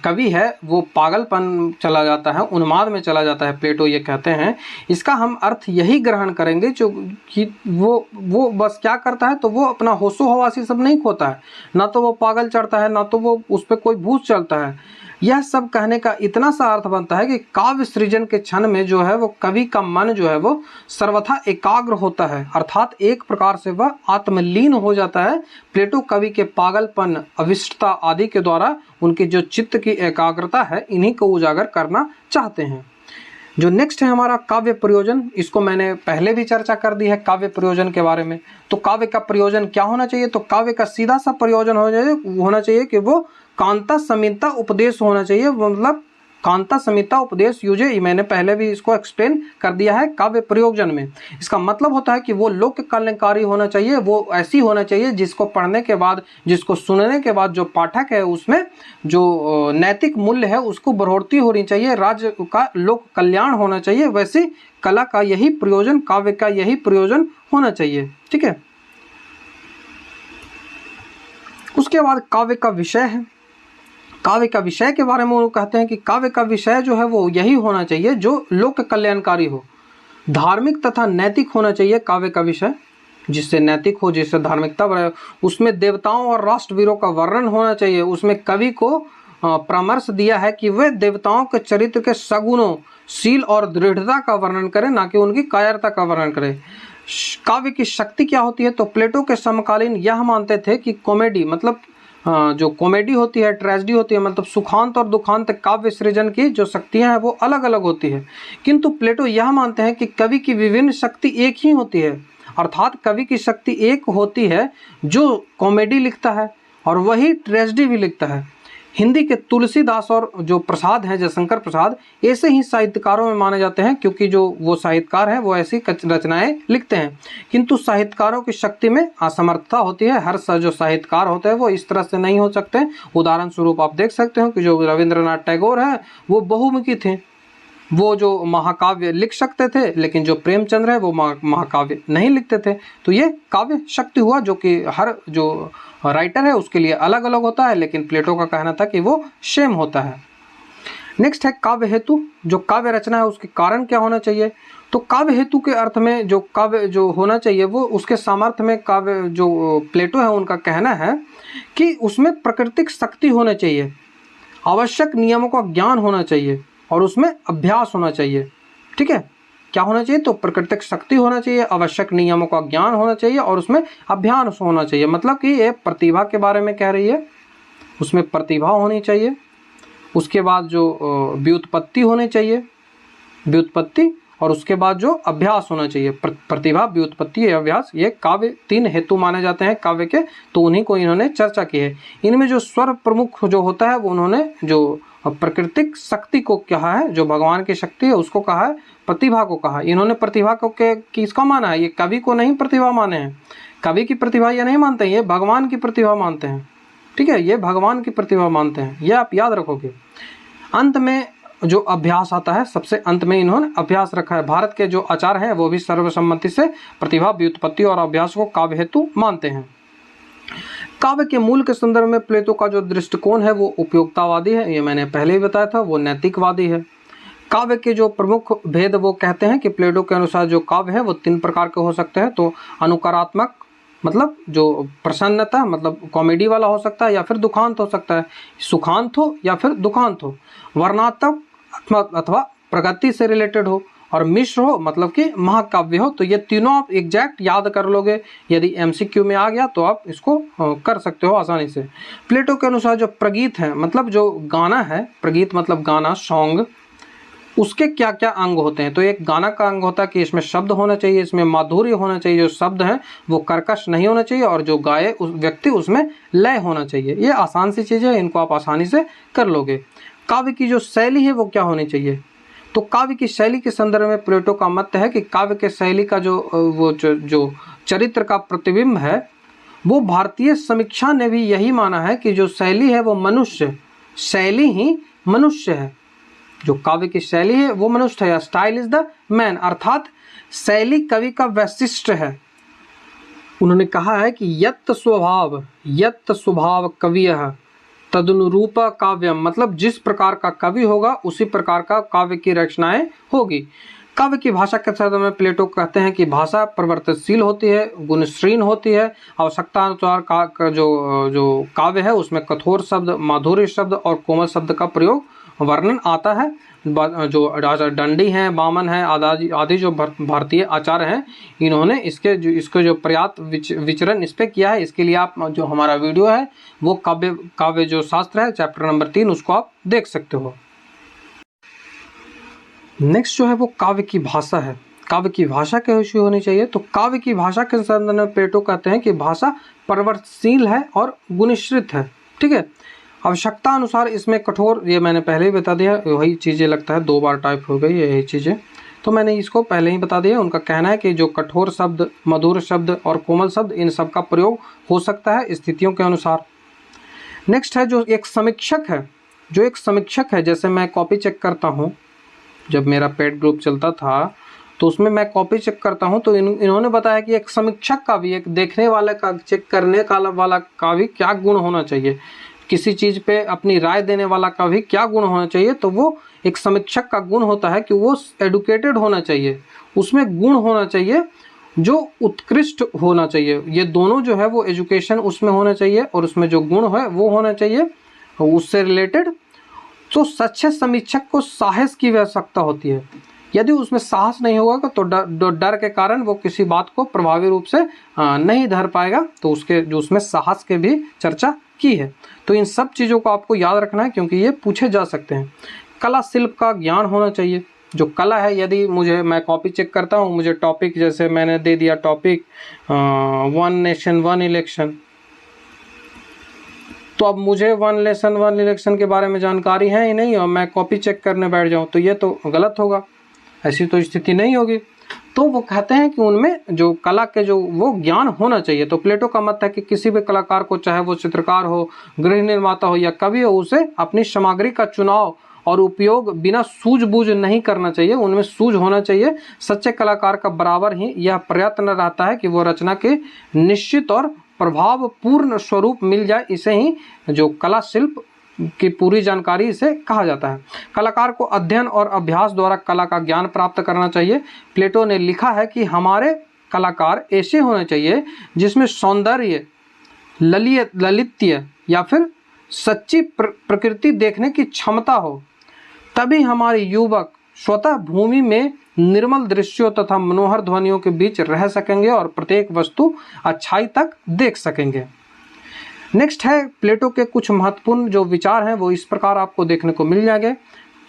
कवि है वो पागलपन चला जाता है, उन्माद में चला जाता है, प्लेटो ये कहते हैं, इसका हम अर्थ यही ग्रहण करेंगे जो कि वो बस क्या करता है, तो वो अपना होशो हवासी सब नहीं खोता है, ना तो वो पागल चढ़ता है, ना तो वो उस पर कोई भूत चलता है। यह सब कहने का इतना सा अर्थ बनता है कि काव्य सृजन के क्षण में जो है वो कवि का मन जो है वो सर्वथा एकाग्र होता है, अर्थात एक प्रकार से वह आत्मलीन हो जाता है। प्लेटो कवि के पागलपन, अविष्टता आदि के द्वारा उनके जो चित्त की एकाग्रता है इन्हीं को उजागर करना चाहते हैं। जो नेक्स्ट है हमारा काव्य प्रयोजन, इसको मैंने पहले भी चर्चा कर दी है काव्य प्रयोजन के बारे में। तो काव्य का प्रयोजन क्या होना चाहिए, तो काव्य का सीधा सा प्रयोजन होना चाहिए कि वो कांता समीता उपदेश होना चाहिए, मतलब कांता समीता उपदेश युजे, मैंने पहले भी इसको एक्सप्लेन कर दिया है काव्य प्रयोजन में। इसका मतलब होता है कि वो लोक कल्याणकारी होना चाहिए, वो ऐसी होना चाहिए जिसको पढ़ने के बाद, जिसको सुनने के बाद जो पाठक है उसमें जो नैतिक मूल्य है उसको बढ़ोतरी होनी चाहिए, राज्य का लोक कल्याण होना चाहिए। वैसे कला का यही प्रयोजन, काव्य का यही प्रयोजन होना चाहिए। ठीक है, उसके बाद काव्य का विषय है। काव्य का विषय के बारे में वो कहते हैं कि काव्य का विषय जो है वो यही होना चाहिए जो लोक कल्याणकारी हो, धार्मिक तथा नैतिक होना चाहिए काव्य का विषय, जिससे नैतिक हो, जिससे धार्मिकता बढ़े। उसमें देवताओं और राष्ट्रवीरों का वर्णन होना चाहिए। उसमें कवि को परामर्श दिया है कि वे देवताओं के चरित्र के सगुणों, शील और दृढ़ता का वर्णन करें, ना कि उनकी कायरता का वर्णन करें। काव्य की शक्ति क्या होती है, तो प्लेटो के समकालीन यह मानते थे कि कॉमेडी, मतलब जो कॉमेडी होती है, ट्रेजेडी होती है, मतलब सुखांत और दुखांत काव्य सृजन की जो शक्तियां हैं वो अलग अलग होती है। किंतु प्लेटो यह मानते हैं कि कवि की विभिन्न शक्ति एक ही होती है, अर्थात कवि की शक्ति एक होती है जो कॉमेडी लिखता है और वही ट्रेजेडी भी लिखता है। हिंदी के तुलसीदास और जो प्रसाद हैं, जयशंकर प्रसाद, ऐसे ही साहित्यकारों में माने जाते हैं, क्योंकि जो वो साहित्यकार हैं वो ऐसी रचनाएं लिखते हैं। किंतु साहित्यकारों की शक्ति में असमर्थता होती है। हर जो साहित्यकार होते हैं वो इस तरह से नहीं हो सकते। उदाहरण स्वरूप आप देख सकते हो कि जो रविंद्रनाथ टैगोर हैं वो बहुमुखी थे, वो जो महाकाव्य लिख सकते थे, लेकिन जो प्रेमचंद्र है वो महाकाव्य नहीं लिखते थे। तो ये काव्य शक्ति हुआ जो कि हर जो राइटर है उसके लिए अलग अलग होता है, लेकिन प्लेटो का कहना था कि वो सेम होता है। नेक्स्ट है काव्य हेतु। जो काव्य रचना है उसके कारण क्या होना चाहिए, तो काव्य हेतु के अर्थ में जो काव्य जो होना चाहिए वो उसके सामर्थ्य में काव्य जो प्लेटो है उनका कहना है कि उसमें प्राकृतिक शक्ति होना चाहिए, आवश्यक नियमों का ज्ञान होना चाहिए और उसमें अभ्यास होना चाहिए। ठीक है, क्या होना चाहिए, तो प्राकृतिक शक्ति होना चाहिए, आवश्यक नियमों का ज्ञान होना चाहिए और उसमें अभ्यास होना चाहिए। मतलब कि ये प्रतिभा के बारे में कह रही है, उसमें प्रतिभा होनी चाहिए। उसके बाद जो व्युत्पत्ति होनी चाहिए, व्युत्पत्ति, और उसके बाद जो अभ्यास होना चाहिए, प्रतिभा, व्युत्पत्ति, अभ्यास, ये काव्य तीन हेतु माने जाते हैं काव्य के, तो उन्हीं को इन्होंने चर्चा की है। इनमें जो स्वर प्रमुख जो होता है वो उन्होंने जो प्राकृतिक शक्ति को कहा है, जो भगवान की शक्ति है उसको कहा है, प्रतिभा को कहा। इन्होंने प्रतिभा को किसका माना है, ये कवि को नहीं प्रतिभा माने हैं, कवि की प्रतिभा ये नहीं मानते हैं, ये भगवान की प्रतिभा मानते हैं। ठीक है, ये भगवान की प्रतिभा मानते हैं, ये आप याद रखोगे। अंत में जो अभ्यास आता है, सबसे अंत में इन्होंने अभ्यास रखा है। भारत के जो आचार्य हैं वो भी सर्वसम्मति से प्रतिभा, व्युत्पत्ति और अभ्यास को काव्य हेतु मानते हैं। काव्य के मूल के संदर्भ में प्लेटो का जो दृष्टिकोण है वो उपयोगितावादी है, ये मैंने पहले ही बताया था, वो नैतिकवादी है। काव्य के जो प्रमुख भेद वो कहते हैं कि प्लेटो के अनुसार जो काव्य है वो तीन प्रकार के हो सकते हैं। तो अनुकारात्मक, मतलब जो प्रसन्नता, मतलब कॉमेडी वाला हो सकता है, या फिर दुखांत हो सकता है, सुखांत हो या फिर दुखांत हो, वर्णनात्मक अथवा प्रगति से रिलेटेड हो, और मिश्र हो, मतलब कि महाकाव्य हो। तो ये तीनों आप एग्जैक्ट याद कर लोगे, यदि एमसीक्यू में आ गया तो आप इसको कर सकते हो आसानी से। प्लेटो के अनुसार जो प्रगीत है, मतलब जो गाना है, प्रगीत मतलब गाना, सॉन्ग, उसके क्या क्या अंग होते हैं, तो एक गाना का अंग होता है कि इसमें शब्द होना चाहिए, इसमें माधुर्य होना चाहिए, जो शब्द हैं वो कर्कश नहीं होना चाहिए, और जो गाए उस व्यक्ति उसमें लय होना चाहिए। ये आसान सी चीज़ें हैं, इनको आप आसानी से कर लोगे। काव्य की जो शैली है वो क्या होनी चाहिए, तो काव्य की शैली के संदर्भ में प्लेटो का मत है कि काव्य के शैली का जो चरित्र का प्रतिबिंब है, वो भारतीय समीक्षा ने भी यही माना है कि जो शैली है वो मनुष्य, शैली ही मनुष्य है। जो काव्य की शैली है वो मनुष्य है, स्टाइल इज द मैन, अर्थात शैली कवि का वैशिष्ट्य है। उन्होंने कहा है कि यत् स्वभाव कवियः तदनुरूप काव्यम, मतलब जिस प्रकार का कवि होगा उसी प्रकार का काव्य की रचनाएं होगी। काव्य की भाषा के संदर्भ में प्लेटो कहते हैं कि भाषा परिवर्तनशील होती है, गुणश्रीन होती है, आवश्यकता अनुसार का जो काव्य है उसमें कठोर शब्द, माधुर्य शब्द और कोमल शब्द का प्रयोग वर्णन आता है। जो राजा दंडी हैं, बामन हैं, आदि जो भारतीय आचार्य हैं, इन्होंने इसके जो पर्याप्त विचरण इस पर किया है। इसके लिए आप जो हमारा वीडियो है वो काव्य जो शास्त्र है चैप्टर नंबर 3 उसको आप देख सकते हो। नेक्स्ट जो है वो काव्य की भाषा है। काव्य की भाषा कैसी होनी चाहिए? तो काव्य की भाषा के संदर्भ में प्लेटो कहते हैं कि भाषा परिवर्तनशील है और गुणश्रित है। ठीक है, आवश्यकता अनुसार इसमें कठोर, ये मैंने पहले ही बता दिया, वही चीज़ें लगता है 2 बार टाइप हो गई यही चीज़ें, तो मैंने इसको पहले ही बता दिया। उनका कहना है कि जो कठोर शब्द, मधुर शब्द और कोमल शब्द, इन सब का प्रयोग हो सकता है स्थितियों के अनुसार। नेक्स्ट है जो एक समीक्षक है, जैसे मैं कॉपी चेक करता हूँ, जब मेरा पेड ग्रुप चलता था तो उसमें मैं कॉपी चेक करता हूँ, तो इन्होंने बताया कि एक समीक्षक का भी, एक देखने वाले का, चेक करने वाला का भी क्या गुण होना चाहिए, किसी चीज़ पे अपनी राय देने वाला का भी क्या गुण होना चाहिए। तो वो एक समीक्षक का गुण होता है कि वो एडुकेटेड होना चाहिए, उसमें गुण होना चाहिए जो उत्कृष्ट होना चाहिए। ये दोनों जो है वो एजुकेशन उसमें होना चाहिए और उसमें जो गुण है वो होना चाहिए उससे रिलेटेड। तो सच्चे समीक्षक को साहस की आवश्यकता होती है। यदि उसमें साहस नहीं होगा तो डर के कारण वो किसी बात को प्रभावी रूप से नहीं धर पाएगा। तो उसमें साहस के भी चर्चा की है। तो इन सब चीज़ों को आपको याद रखना है क्योंकि ये पूछे जा सकते हैं। कला शिल्प का ज्ञान होना चाहिए। जो कला है, यदि मैं कॉपी चेक करता हूँ, मुझे टॉपिक, जैसे मैंने दे दिया टॉपिक 1 नेशन 1 इलेक्शन, तो अब मुझे 1 नेशन 1 इलेक्शन के बारे में जानकारी है ही नहीं और मैं कॉपी चेक करने बैठ जाऊँ तो ये तो गलत होगा, ऐसी तो स्थिति नहीं होगी। तो वो कहते हैं कि उनमें जो कला के जो वो ज्ञान होना चाहिए। तो प्लेटो का मत है कि किसी भी कलाकार को, चाहे वो चित्रकार हो, गृह निर्माता हो या कवि हो, उसे अपनी सामग्री का चुनाव और उपयोग बिना सूझबूझ नहीं करना चाहिए, उनमें सूझ होना चाहिए। सच्चे कलाकार का बराबर ही यह प्रयत्न रहता है कि वो रचना के निश्चित और प्रभावपूर्ण स्वरूप मिल जाए। इसे ही जो कला शिल्प की पूरी जानकारी इसे कहा जाता है। कलाकार को अध्ययन और अभ्यास द्वारा कला का ज्ञान प्राप्त करना चाहिए। प्लेटो ने लिखा है कि हमारे कलाकार ऐसे होने चाहिए जिसमें सौंदर्य, ललित्य या फिर सच्ची प्रकृति देखने की क्षमता हो, तभी हमारे युवक स्वतः भूमि में निर्मल दृश्यों तथा मनोहर ध्वनियों के बीच रह सकेंगे और प्रत्येक वस्तु अच्छाई तक देख सकेंगे। नेक्स्ट है प्लेटो के कुछ महत्वपूर्ण जो विचार हैं वो इस प्रकार आपको देखने को मिल जाएंगे।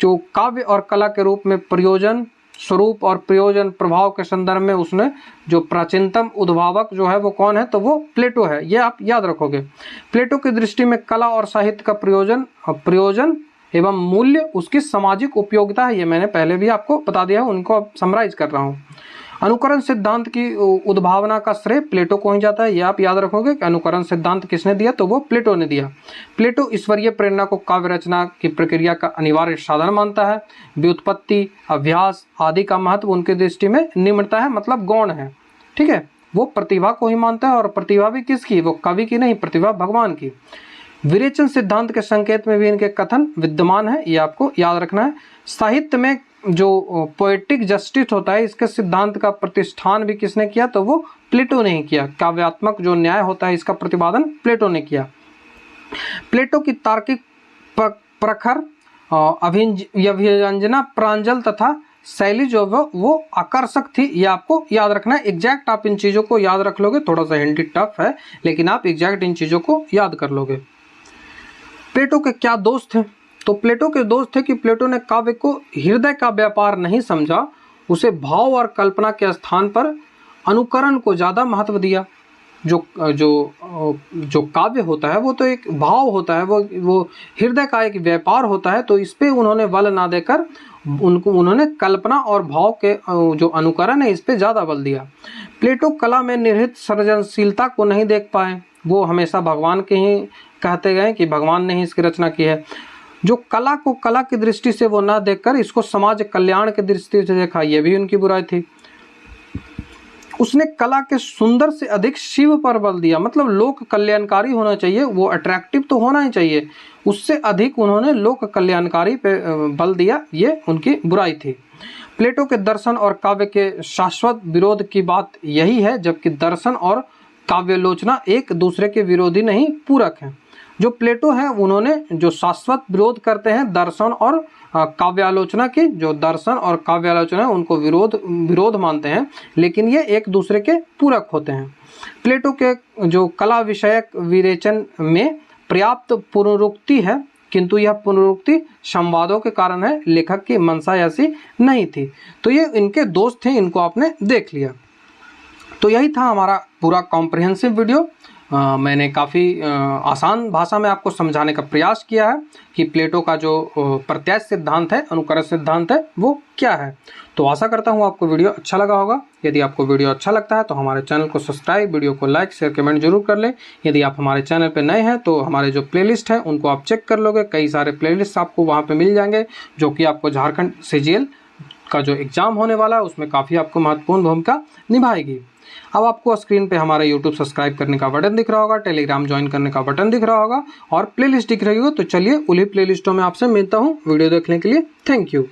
जो काव्य और कला के रूप में प्रयोजन, स्वरूप और प्रयोजन प्रभाव के संदर्भ में उसने जो प्राचीनतम उद्भावक जो है वो कौन है, तो वो प्लेटो है। ये आप याद रखोगे। प्लेटो की दृष्टि में कला और साहित्य का प्रयोजन एवं मूल्य उसकी सामाजिक उपयोगिता है। ये मैंने पहले भी आपको बता दिया है, उनको अब समराइज कर रहा हूँ। अनुकरण सिद्धांत की उद्भावना का श्रेय प्लेटो को ही जाता है। ये आप याद रखोगे कि अनुकरण सिद्धांत किसने दिया, तो वो प्लेटो ने दिया। प्लेटो ईश्वरीय प्रेरणा को काव्य रचना की प्रक्रिया का अनिवार्य साधन मानता है। व्युत्पत्ति, अभ्यास आदि का महत्व उनकी दृष्टि में निम्नता है, मतलब गौण है। ठीक है, वो प्रतिभा को ही मानता है और प्रतिभा भी किसकी, वो कवि की नहीं, प्रतिभा भगवान की। विरेचन सिद्धांत के संकेत में भी इनके कथन विद्यमान है, ये आपको याद रखना है। साहित्य में जो पोएटिक जस्टिस होता है, इसके सिद्धांत का प्रतिष्ठान भी किसने किया, तो वो प्लेटो ने ही किया। काव्यात्मक जो न्याय होता है इसका प्रतिपादन प्लेटो ने किया। प्लेटो की तार्किक प्रखर, अभिव्यंजना, प्रांजल तथा शैली जो वो आकर्षक थी, ये आपको याद रखना है। एग्जैक्ट आप इन चीज़ों को याद रख लोगे, थोड़ा सा हिंदी टफ है लेकिन आप एग्जैक्ट इन चीज़ों को याद कर लोगे। प्लेटो के क्या दोष थे, तो प्लेटो के दोष थे कि प्लेटो ने काव्य को हृदय का व्यापार नहीं समझा, उसे भाव और कल्पना के स्थान पर अनुकरण को ज़्यादा महत्व दिया। जो काव्य होता है वो तो एक भाव होता है, वो हृदय का एक व्यापार होता है, तो इस पे उन्होंने बल ना देकर उन्होंने कल्पना और भाव के जो अनुकरण है इस पे ज़्यादा बल दिया। प्लेटो कला में निहित सृजनशीलता को नहीं देख पाए, वो हमेशा भगवान के ही कहते गए कि भगवान ने ही इसकी रचना की है। जो कला को कला की दृष्टि से वो ना देखकर इसको समाज कल्याण की दृष्टि से देखा, ये भी उनकी बुराई थी। उसने कला के सुंदर से अधिक शिव पर बल दिया, मतलब लोक कल्याणकारी होना चाहिए, वो अट्रैक्टिव तो होना ही चाहिए, उससे अधिक उन्होंने लोक कल्याणकारी पे बल दिया, ये उनकी बुराई थी। प्लेटो के दर्शन और काव्य के शाश्वत विरोध की बात यही है, जबकि दर्शन और काव्यालोचना एक दूसरे के विरोधी नहीं, पूरक हैं। जो प्लेटो है उन्होंने जो शाश्वत विरोध करते हैं दर्शन और काव्यालोचना की, जो दर्शन और काव्यालोचना है उनको विरोध मानते हैं, लेकिन ये एक दूसरे के पूरक होते हैं। प्लेटो के जो कला विषयक विवेचन में पर्याप्त पुनरुक्ति है, किंतु यह पुनरुक्ति संवादों के कारण है, लेखक की मंशा ऐसी नहीं थी। तो ये इनके दोष थे, इनको आपने देख लिया। तो यही था हमारा पूरा कॉम्प्रिहेंसिव वीडियो। मैंने काफ़ी आसान भाषा में आपको समझाने का प्रयास किया है कि प्लेटो का जो प्रत्यय सिद्धांत है, अनुकरण सिद्धांत है, वो क्या है। तो आशा करता हूँ आपको वीडियो अच्छा लगा होगा। यदि आपको वीडियो अच्छा लगता है तो हमारे चैनल को सब्सक्राइब, वीडियो को लाइक, शेयर, कमेंट जरूर कर लें। यदि आप हमारे चैनल पर नए हैं तो हमारे जो प्लेलिस्ट हैं उनको आप चेक कर लोगे, कई सारे प्लेलिस्ट आपको वहाँ पर मिल जाएंगे, जो कि आपको झारखंड CGL का जो एग्ज़ाम होने वाला है उसमें काफ़ी आपको महत्वपूर्ण भूमिका निभाएगी। अब आपको स्क्रीन पे हमारा YouTube सब्सक्राइब करने का बटन दिख रहा होगा, टेलीग्राम ज्वाइन करने का बटन दिख रहा होगा और प्लेलिस्ट दिख रही होगी। तो चलिए उन्हीं प्लेलिस्टों में आपसे मिलता हूँ। वीडियो देखने के लिए थैंक यू।